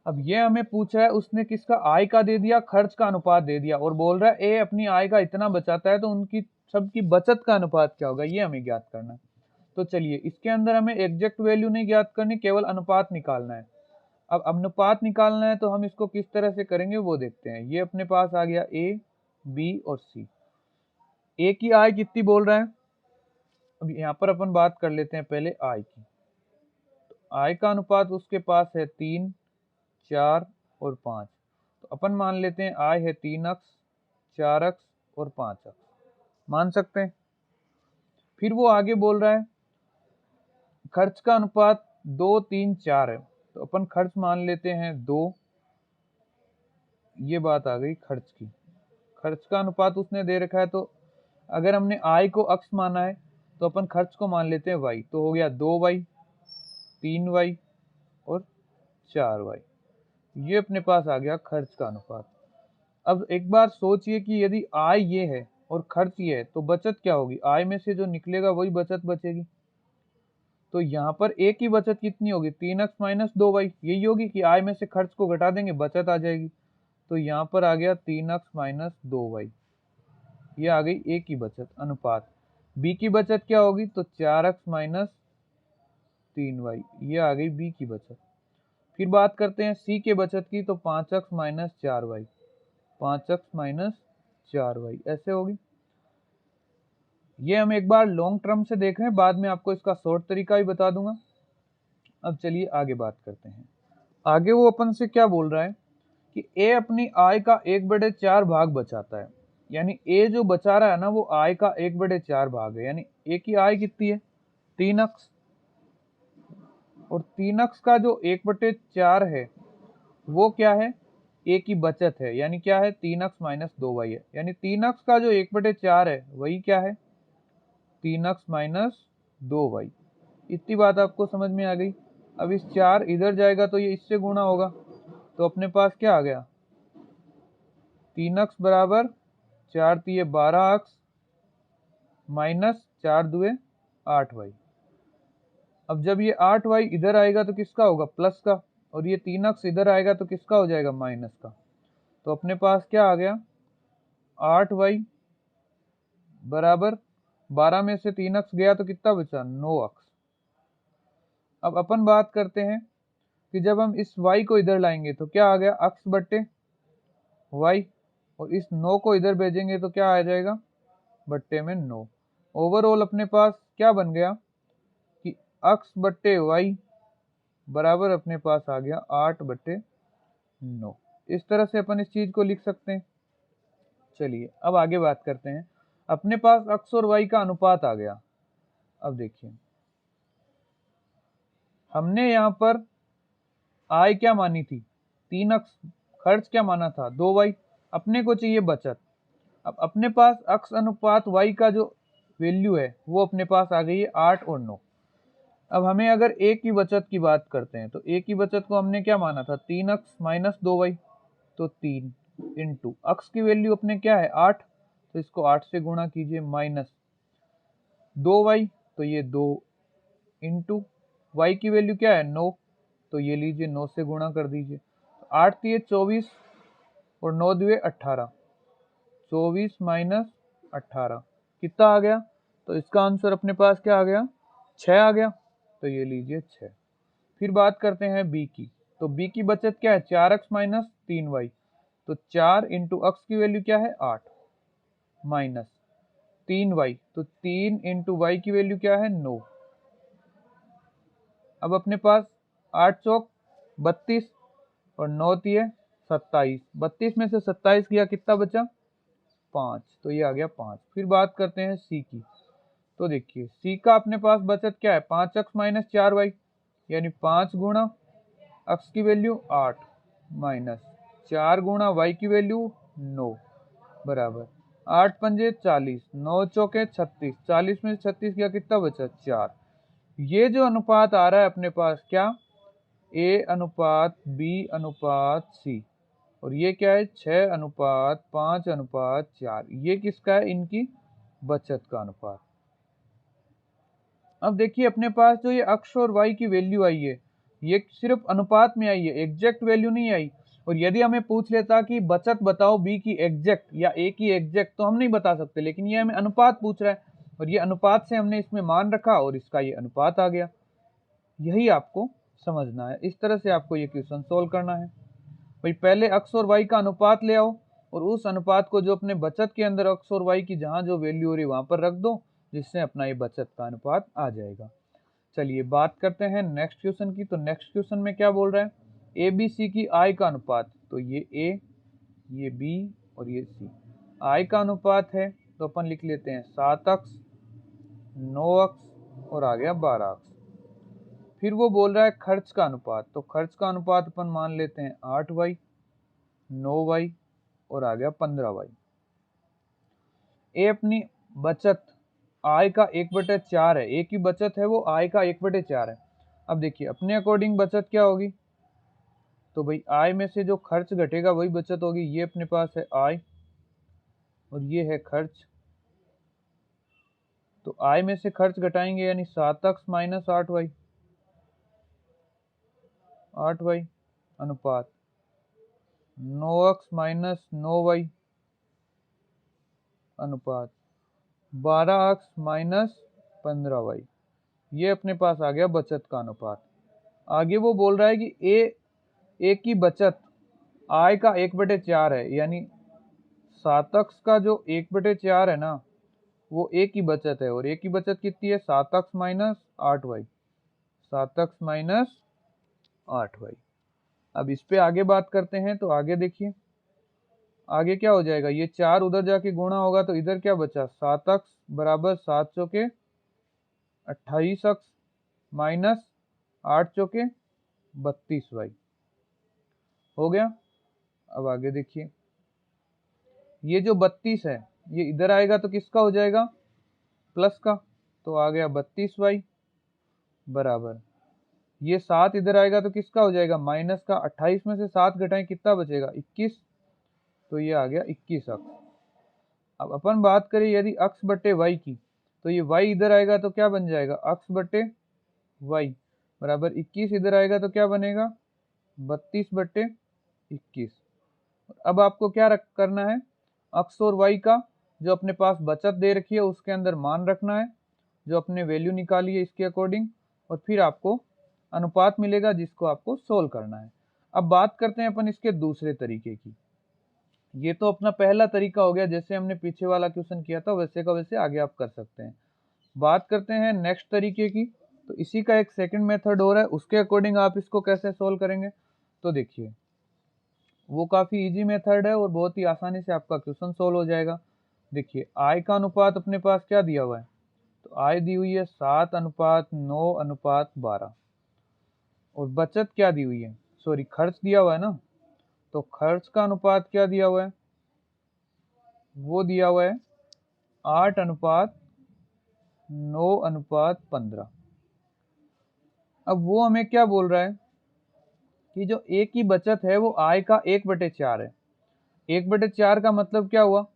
अब ये हमें पूछा है, उसने किसका? आय का दे दिया, खर्च का अनुपात दे दिया, और बोल रहा है ए अपनी आय का इतना बचाता है तो उनकी सबकी बचत का अनुपात क्या होगा, ये हमें ज्ञात करना है। तो चलिए इसके अंदर हमें एग्जैक्ट वैल्यू नहीं ज्ञात करनी, केवल अनुपात निकालना है। अब अनुपात निकालना है तो हम इसको किस तरह से करेंगे वो देखते हैं। ये अपने पास आ गया ए, बी और सी। ए की आय कितनी बोल रहा है? अब यहाँ पर अपन बात कर लेते हैं पहले आय की। तो आय का अनुपात उसके पास है 3, 4 और 5। तो अपन मान लेते हैं आय है 3 अक्ष, 4 अक्ष और 5 अक्ष, मान सकते हैं। फिर वो आगे बोल रहा है खर्च का अनुपात 2, 3, 4 है। तो अपन खर्च मान लेते हैं 2। ये बात आ गई खर्च की। खर्च का अनुपात उसने दे रखा है, तो अगर हमने आय को अक्ष माना है तो अपन खर्च को मान लेते हैं वाई। तो हो गया 2y, 3y और 4y। ये अपने पास आ गया खर्च का अनुपात। अब एक बार सोचिए कि यदि आय ये है और खर्च ये है तो बचत क्या होगी? आय में से जो निकलेगा वही बचत बचेगी। तो यहाँ पर ए की बचत कितनी होगी? 3x minus 2y। यही होगी कि आय में से खर्च को घटा देंगे, बचत आ जाएगी। तो यहाँ पर आ गया 3x माइनस 2y। ये आ गई ए की बचत अनुपात। बी की बचत क्या होगी? तो 4x माइनस 3y। ये आ गई बी की बचत। फिर बात करते हैं सी के बचत की। तो 5x minus 4y, 5x minus 4y ऐसे होगी। ये हम एक बार लॉन्ग टर्म से देख रहे हैं, बाद में आपको इसका शॉर्ट तरीका भी बता दूंगा। अब चलिए आगे बात करते हैं। आगे वो अपन से क्या बोल रहा है कि ए अपनी आय का 1/4 भाग बचाता है। यानी ए जो बचा रहा है ना वो आय का 1/4 भाग है। यानी ए की आय कितनी है? 3 अक्ष, और 3 अक्ष का जो 1/4 है वो क्या है? ए की बचत है। यानी क्या है? 3 अक्ष माइनस 2y है। यानी 3 अक्ष का जो 1/4 है वही क्या है? 3 अक्ष माइनस 2y। इतनी बात आपको समझ में आ गई। अब इस 4 इधर जाएगा तो ये इससे गुणा होगा, तो अपने पास क्या आ गया? 3 अक्ष बराबर 4 तिये 12 अक्ष माइनस 4 दुए 8y। अब जब ये 8y इधर आएगा तो किसका होगा? प्लस का, और ये 3 अक्ष इधर आएगा तो किसका हो जाएगा? माइनस का। तो अपने पास क्या आ गया? 8y बराबर 12 में से 3 अक्ष गया तो कितना बचा? 9 अक्ष। अब अपन बात करते हैं कि जब हम इस y को इधर लाएंगे तो क्या आ गया? अक्ष बट्टे y, और इस 9 को इधर भेजेंगे तो क्या आ जाएगा? बट्टे में 9। ओवरऑल अपने पास क्या बन गया कि अक्ष बट्टे y बराबर अपने पास आ गया 8/9। इस तरह से अपन इस चीज को लिख सकते हैं। चलिए अब आगे बात करते हैं। अपने पास अक्ष और y का अनुपात आ गया। अब देखिए हमने यहाँ पर आय क्या मानी थी? 3 अक्ष। खर्च क्या माना था? 2y। अपने को चाहिए बचत। अब अपने पास अक्ष अनुपात y का जो वैल्यू है वो अपने पास आ गई है 8 और 9। अब हमें अगर a की बचत की बात करते हैं तो a की बचत को हमने क्या माना था? 3 अक्ष माइनस 2y। तो 3 इंटू अक्ष की वैल्यू अपने क्या है? 8। तो इसको 8 से गुणा कीजिए, माइनस 2y, तो ये 2 इंटू y की वैल्यू क्या है 9, तो ये लीजिए 9 से गुणा कर दीजिए। तो 8 दिए 24 और 9 दिए 18, 24 माइनस 18 कितना आ गया? तो इसका आंसर अपने पास क्या आ गया? 6 आ गया। तो ये लीजिए 6। फिर बात करते हैं b की। तो b की बचत क्या है? 4x minus 3y। तो 4 इंटू एक्स की वैल्यू क्या है? 8 माइनस 3y, तो 3 इंटू वाई की वैल्यू क्या है? 9। अब अपने पास 8 चौक 32 और 9 तिये 27। 32 में से 27 किया, कितना बचा? 5। तो ये आ गया 5। फिर बात करते हैं सी की। तो देखिए सी का अपने पास बचत क्या है? 5x माइनस 4y, यानी 5 गुणा x की वैल्यू 8 माइनस 4 गुणा y की वैल्यू 9 बराबर 8 पंजे 40, 9 चौके 36, 40 में से 36 किया, कितना बचा? 4। ये जो अनुपात आ रहा है अपने पास क्या? a अनुपात b अनुपात c, और ये क्या है? 6 अनुपात 5 अनुपात 4। ये किसका है? इनकी बचत का अनुपात। अब देखिए अपने पास जो ये x और y की वैल्यू आई है, ये सिर्फ अनुपात में आई है, एग्जैक्ट वैल्यू नहीं आई। और यदि हमें पूछ लेता कि बचत बताओ b की एग्जैक्ट या a की एग्जैक्ट, तो हम नहीं बता सकते, लेकिन ये हमें अनुपात पूछ रहा है, और ये अनुपात से हमने इसमें मान रखा और इसका ये अनुपात आ गया। यही आपको समझना है, इस तरह से आपको ये क्वेश्चन सोल्व करना है। भाई पहले x और y का अनुपात ले आओ, और उस अनुपात को जो अपने बचत के अंदर x और y की जहां जो वैल्यू हो रही है वहां पर रख दो, जिससे अपना ये बचत का अनुपात आ जाएगा। चलिए बात करते हैं नेक्स्ट क्वेश्चन की। तो नेक्स्ट क्वेश्चन में क्या बोल रहा है? ए बी सी की आई का अनुपात। तो ये ए, ये बी और ये सी आई का अनुपात है, तो अपन लिख लेते हैं 7x 9x और आ गया 12x। फिर वो बोल रहा है खर्च का अनुपात। तो खर्च का अनुपात अपन मान लेते हैं 8y 9y और आ गया 15y। ए अपनी बचत आय का 1/4 है, ए की बचत है वो आय का 1/4 है। अब देखिए अपने अकॉर्डिंग बचत क्या होगी? तो भाई आय में से जो खर्च घटेगा वही बचत होगी। ये अपने पास है आय और ये है खर्च। तो आय में से खर्च घटाएंगे, यानी 7x माइनस 8y, 8y अनुपात 9x माइनस 9y अनुपात 12x माइनस 15y। ये अपने पास आ गया बचत का अनुपात। आगे वो बोल रहा है कि ए की बचत आय का 1/4 है, यानी 7x का जो 1/4 है ना, वो ए की बचत है, और ए की बचत कितनी है? 7x minus 8y, 7x minus 8y। अब इस पे आगे बात करते हैं। तो आगे देखिए आगे क्या हो जाएगा? ये 4 उधर जाके गुणा होगा, तो इधर क्या बचा? 7x बराबर 7 चौके 28x माइनस 8 चौके 32y हो गया। अब आगे देखिए ये जो 32 है ये इधर आएगा तो किसका हो जाएगा? प्लस का। तो आ गया 32y बराबर, ये 7 इधर आएगा तो किसका हो जाएगा? माइनस का। 28 में से 7 घटाएं, कितना बचेगा? 21। तो ये आ गया 21x। अब अपन बात करें यदि x बटे y की, तो ये y इधर आएगा तो क्या बन जाएगा? x बटे y बराबर 21 इधर आएगा तो क्या बनेगा? 32 बटे 21। अब आपको क्या करना है? x और y का जो अपने पास बचत दे रखी है उसके अंदर मान रखना है, जो अपने वैल्यू निकाली है इसके अकॉर्डिंग, और फिर आपको अनुपात मिलेगा जिसको आपको सोल्व करना है। अब बात करते हैं अपन इसके दूसरे तरीके की। ये तो अपना पहला तरीका हो गया, जैसे हमने पीछे वाला क्वेश्चन किया था वैसे का वैसे आगे आप कर सकते हैं। बात करते हैं नेक्स्ट तरीके की। तो इसी का एक सेकंड मेथड हो रहा है, उसके अकॉर्डिंग आप इसको कैसे सोल्व करेंगे। तो देखिए वो काफ़ी इजी मेथड है और बहुत ही आसानी से आपका क्वेश्चन सोल्व हो जाएगा। देखिए आय का अनुपात अपने पास क्या दिया हुआ है? तो आय दी हुई है 7 अनुपात 9 अनुपात 12, और बचत क्या दी हुई है? सॉरी खर्च दिया हुआ है ना, तो खर्च का अनुपात क्या दिया हुआ है? वो दिया हुआ है 8 अनुपात 9 अनुपात 15। अब वो हमें क्या बोल रहा है कि जो ए की बचत है वो आय का 1/4 है। 1/4 का मतलब क्या हुआ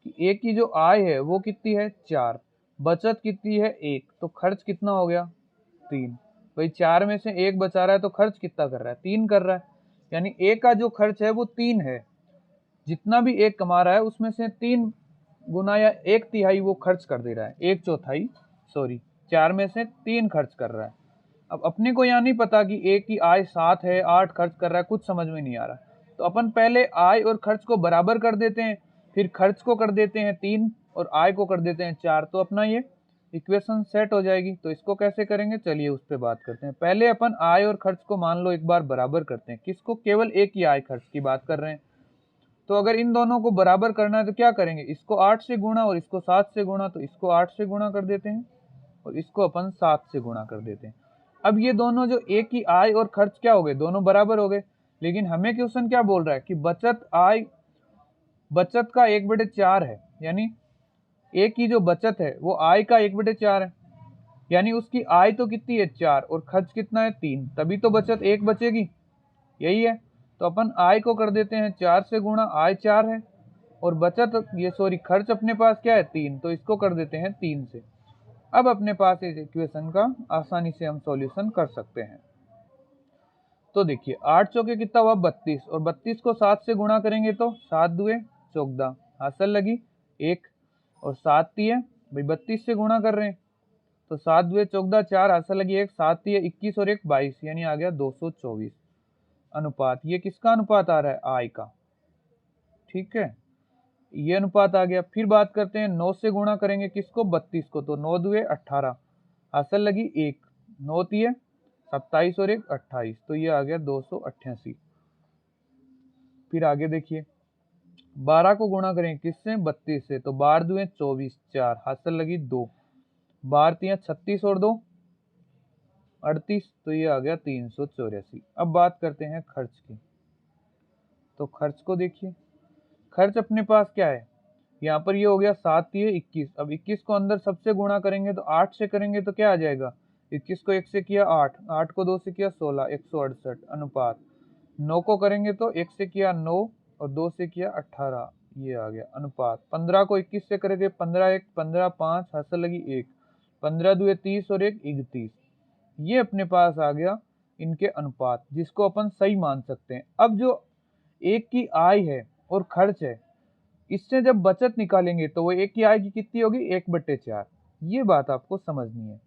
कि ए की जो आय है वो कितनी है 4, बचत कितनी है 1, तो खर्च कितना हो गया 3। भाई 4 में से 1 बचा रहा है तो खर्च कितना कर रहा है 3 कर रहा है, यानी ए का जो खर्च है वो 3 है। जितना भी एक कमा रहा है उसमें से 3 गुना या 1/3 वो खर्च कर दे रहा है, 1/4 सॉरी, 4 में से 3 खर्च कर रहा है। अब अपने को यहाँ नहीं पता कि ए की आय 7 है 8 खर्च कर रहा है, कुछ समझ में नहीं आ रहा, तो अपन पहले आय और खर्च को बराबर कर देते हैं, फिर खर्च को कर देते हैं 3 और आय को कर देते हैं 4, तो अपना ये इक्वेशन सेट हो जाएगी। तो इसको कैसे करेंगे, चलिए उस पर बात करते हैं। पहले अपन आय और खर्च को मान लो एक बार बराबर करते हैं, किसको, केवल एक ही आय खर्च की बात कर रहे हैं। तो अगर इन दोनों को बराबर करना है तो क्या करेंगे, इसको 8 से गुणा और इसको 7 से गुणा, तो इसको 8 से गुणा कर देते हैं और इसको अपन 7 से गुणा कर देते हैं। अब ये दोनों जो एक ही आय और खर्च क्या हो गए, दोनों बराबर हो गए। लेकिन हमें क्वेश्चन क्या बोल रहा है कि बचत का 1/4 है, यानी ए की जो बचत है वो आय का 1/4 है, यानी उसकी आय तो कितनी है 4 और खर्च कितना है 3, तभी तो बचत 1 बचेगी, यही है। तो अपन आय को कर देते हैं 4 से गुणा, आय 4 है और खर्च अपने पास क्या है 3, तो इसको कर देते हैं 3 से। अब अपने पास इस इक्वेशन का आसानी से हम सॉल्यूशन कर सकते हैं। तो देखिए 8 चौके कितना हुआ 32, और 32 को 7 से गुणा करेंगे तो 7 दुए 14, हासिल लगी 1, और 7 तिये भाई 32 से गुणा कर रहे हैं तो 7 दुए 14 4, हासिल लगी 1, 7 तिये 21 और 1 22, यानी आ गया 224 अनुपात। ये किसका अनुपात आ रहा है, आय का, ठीक है, ये अनुपात आ गया। फिर बात करते हैं 9 से गुणा करेंगे किसको, 32 को, तो 9 दुए 18, हासिल लगी 1, 9 तिये 27 और 1 28, तो ये आ गया 288। फिर आगे देखिए 12 को गुणा करें किससे, 32 से, तो 12 दुए 24 4, हासिल लगी 2, 12 तिया 36 और 2 38, तो ये आ गया 384। अब बात करते हैं खर्च की। तो खर्च को देखिए, खर्च अपने पास क्या है, यहाँ पर ये हो गया 7 तिये 21, अब 21 को अंदर सबसे गुणा करेंगे तो 8 से करेंगे तो क्या आ जाएगा, 21 को 1 से किया 8, 8 को 2 से किया 16, 168 अनुपात। 9 को करेंगे तो 1 से किया 9 और 2 से किया 18, ये आ गया अनुपात। 15 को 21 से करेंगे 15 1 15 5, हासिल लगी 1, 15 दुए 30 और 1 31, ये अपने पास आ गया इनके अनुपात, जिसको अपन सही मान सकते हैं। अब जो एक की आय है और खर्च है, इससे जब बचत निकालेंगे तो वो एक की आय की कितनी होगी 1/4, ये बात आपको समझनी है।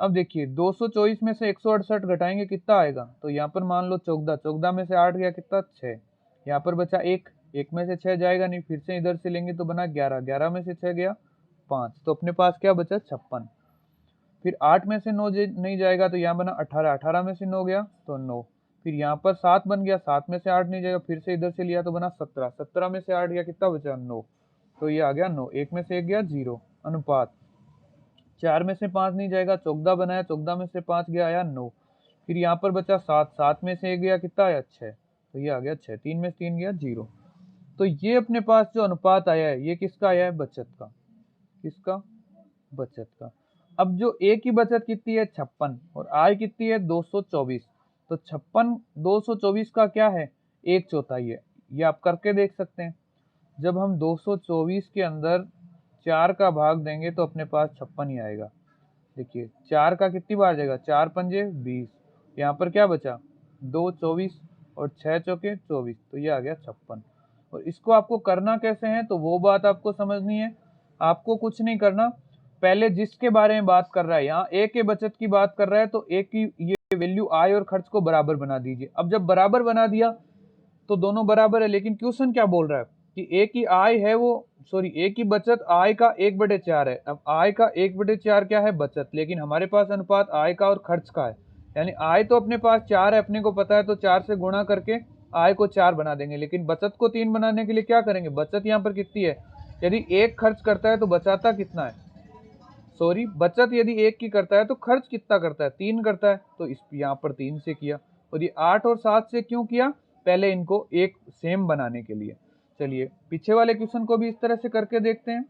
अब देखिए 224 में से 168 घटाएंगे कितना आएगा, तो यहाँ पर मान लो 14, 14 में से 8 गया कितना 6, यहाँ पर बचा 1, 1 में से 6 जाएगा नहीं, फिर से इधर से लेंगे तो बना 11, 11 में से 6 गया 5, तो अपने पास क्या बचा 56। फिर 8 में से 9 नहीं जाएगा तो यहाँ बना 18, 18 में से 9 गया तो 9, फिर यहाँ पर 7 बन गया, 7 में से 8 नहीं जाएगा, फिर से इधर से लिया तो बना 17, 17 में से 8 गया कितना बचा 9, तो ये आ गया 9, 1 में से 1 गया 0 अनुपात। 4 में से 5 नहीं जाएगा, 14 बनाया, 14 में से 5 गया आया 9, फिर यहाँ पर बचा 7, 7 में से 1 गया कितना आया 6, तो ये आ गया 6, 3 में से 3 गया 0। तो ये अपने पास जो अनुपात आया है ये किसका आया है, बचत का, किसका, बचत का। अब जो ए की बचत कितनी है 56 और आय कितनी है 224, तो 56 224 का क्या है 1/4 है, ये आप करके देख सकते हैं। जब हम 224 के अंदर 4 का भाग देंगे तो अपने पास 56 ही आएगा। देखिए 4 का कितनी बार जाएगा, 4 पंजे 20, यहाँ पर क्या बचा 2 24 और 6 चौके 24, तो ये आ गया 56। और इसको आपको करना कैसे है, तो वो बात आपको समझनी है। आपको कुछ नहीं करना, पहले जिसके बारे में बात कर रहा है, यहाँ ए के बचत की बात कर रहा है तो ए की ये वैल्यू आय और खर्च को बराबर बना दीजिए। अब जब बराबर बना दिया तो दोनों बराबर है, लेकिन क्वेश्चन क्या बोल रहा है कि ए की आय है ए की बचत आय का 1/4 है। अब आय का 1/4 क्या है, बचत, लेकिन हमारे पास अनुपात आय का और खर्च का है, यानी आय तो अपने पास 4 है, अपने को पता है, तो 4 से गुणा करके आय को 4 बना देंगे, लेकिन बचत को 3 बनाने के लिए क्या करेंगे, बचत यहाँ पर कितनी है, यदि 1 खर्च करता है तो बचाता कितना है, बचत यदि 1 की करता है तो खर्च कितना करता है, 3 करता है, तो इस यहाँ पर 3 से किया। और ये 8 और 7 से क्यों किया, पहले इनको एक सेम बनाने के लिए। चलिए पीछे वाले क्वेश्चन को भी इस तरह से करके देखते हैं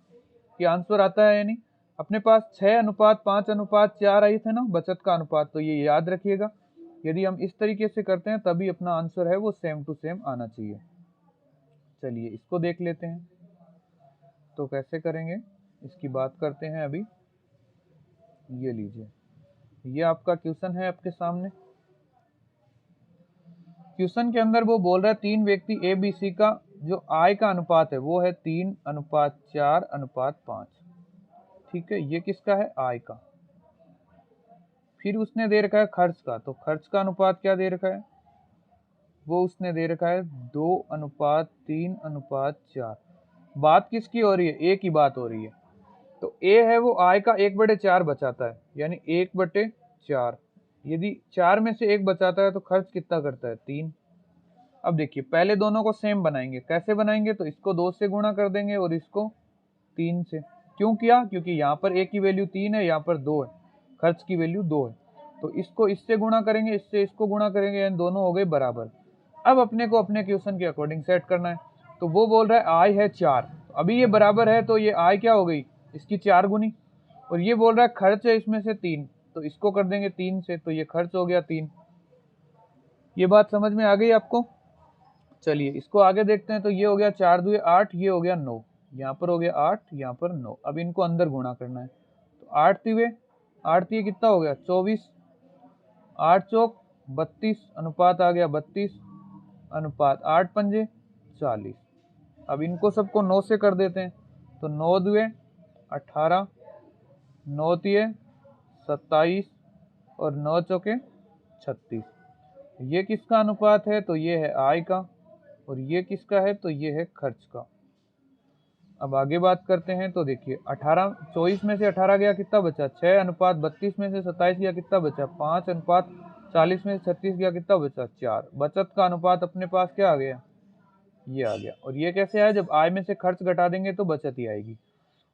कि आंसर आता है या नहीं। अपने पास 6:5:4 आई थे ना बचत का अनुपात, तो ये याद रखिएगा, यदि हम इस तरीके से करते हैं तभी अपना आंसर है वो सेम टू सेम आना चाहिए। चलिए इसको देख लेते हैं। तो कैसे करेंगे इसकी बात करते हैं अभी। ये लीजिए, ये आपका क्वेश्चन है आपके सामने। क्वेश्चन के अंदर वो बोल रहा है 3 व्यक्ति ए बी सी का जो आय का अनुपात है वो है 3:4:5। ठीक है, ये किसका है? आय का। फिर उसने दे रखा है खर्च का, तो खर्च का अनुपात क्या दे रखा है? वो उसने दे रखा है 2:3:4। बात किसकी हो रही है? ए की बात हो रही है। तो ए है वो आय का 1/4 बचाता है, यानी 1/4। यदि 4 में से 1 बचाता है तो खर्च कितना करता है? 3। अब देखिए, पहले दोनों को सेम बनाएंगे। कैसे बनाएंगे? तो इसको 2 से गुणा कर देंगे और इसको 3 से। क्यों किया? क्योंकि यहाँ पर ए की वैल्यू 3 है, यहाँ पर 2 है, खर्च की वैल्यू 2 है। तो इसको इससे गुणा करेंगे, इससे इसको गुणा करेंगे, यानी दोनों हो गए बराबर। अब अपने को अपने क्वेश्चन के अकॉर्डिंग सेट करना है। तो वो बोल रहा है आय है 4, अभी ये बराबर है तो ये आय क्या हो गई? इसकी 4 गुनी। और ये बोल रहा है खर्च है इसमें से 3, तो इसको कर देंगे 3 से, तो ये खर्च हो गया 3। ये बात समझ में आ गई आपको? चलिए इसको आगे देखते हैं। तो ये हो गया 4 दूए 8, ये हो गया 9, यहाँ पर हो गया 8, यहाँ पर 9। अब इनको अंदर गुणा करना है। तो 8 तीय कितना हो गया? 24, 8 चौक 32, अनुपात आ गया 32, अनुपात 8 पंजे 40। अब इनको सबको 9 से कर देते हैं। तो 9 दुए 18, 9 तिये 27 और 9 चौके 36। ये किसका अनुपात है? तो ये है आय का। और ये किसका है? तो ये है खर्च का। अब आगे बात करते हैं। तो देखिए 24 में से 18 गया, कितना बचा? 6, अनुपात 32 में से 27 गया, कितना बचा? 5, अनुपात 40 में से 36 गया, कितना बचा? 4। बचत का अनुपात अपने पास क्या आ गया? ये आ गया। और ये कैसे आया? जब आय में से खर्च घटा देंगे तो बचत ही आएगी।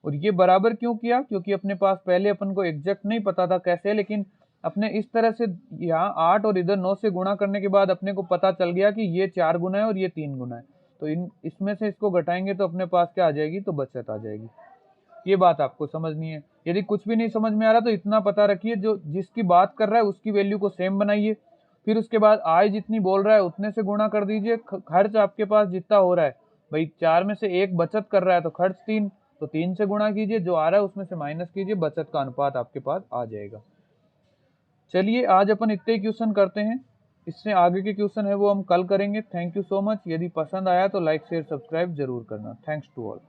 और ये बराबर क्यों किया? क्योंकि अपने पास पहले अपन को एग्जैक्ट नहीं पता था कैसे, लेकिन अपने इस तरह से यहाँ 8 और इधर 9 से गुणा करने के बाद अपने को पता चल गया कि ये 4 गुना है और ये 3 गुना है। तो इसमें से इसको घटाएंगे तो अपने पास क्या आ जाएगी? तो बचत आ जाएगी। ये बात आपको समझनी है। यदि कुछ भी नहीं समझ में आ रहा तो इतना पता रखिए, जो जिसकी बात कर रहा है उसकी वैल्यू को सेम बनाइए। फिर उसके बाद आय जितनी बोल रहा है उतने से गुणा कर दीजिए। खर्च आपके पास जितना हो रहा है, भाई 4 में से 1 बचत कर रहा है तो खर्च 3, तो 3 से गुणा कीजिए, जो आ रहा है उसमें से माइनस कीजिए, बचत का अनुपात आपके पास आ जाएगा। चलिए आज अपन इतने ही क्वेश्चन करते हैं। इससे आगे के क्वेश्चन है वो हम कल करेंगे। Thank you so much. यदि पसंद आया तो लाइक शेयर सब्सक्राइब जरूर करना। Thanks to all.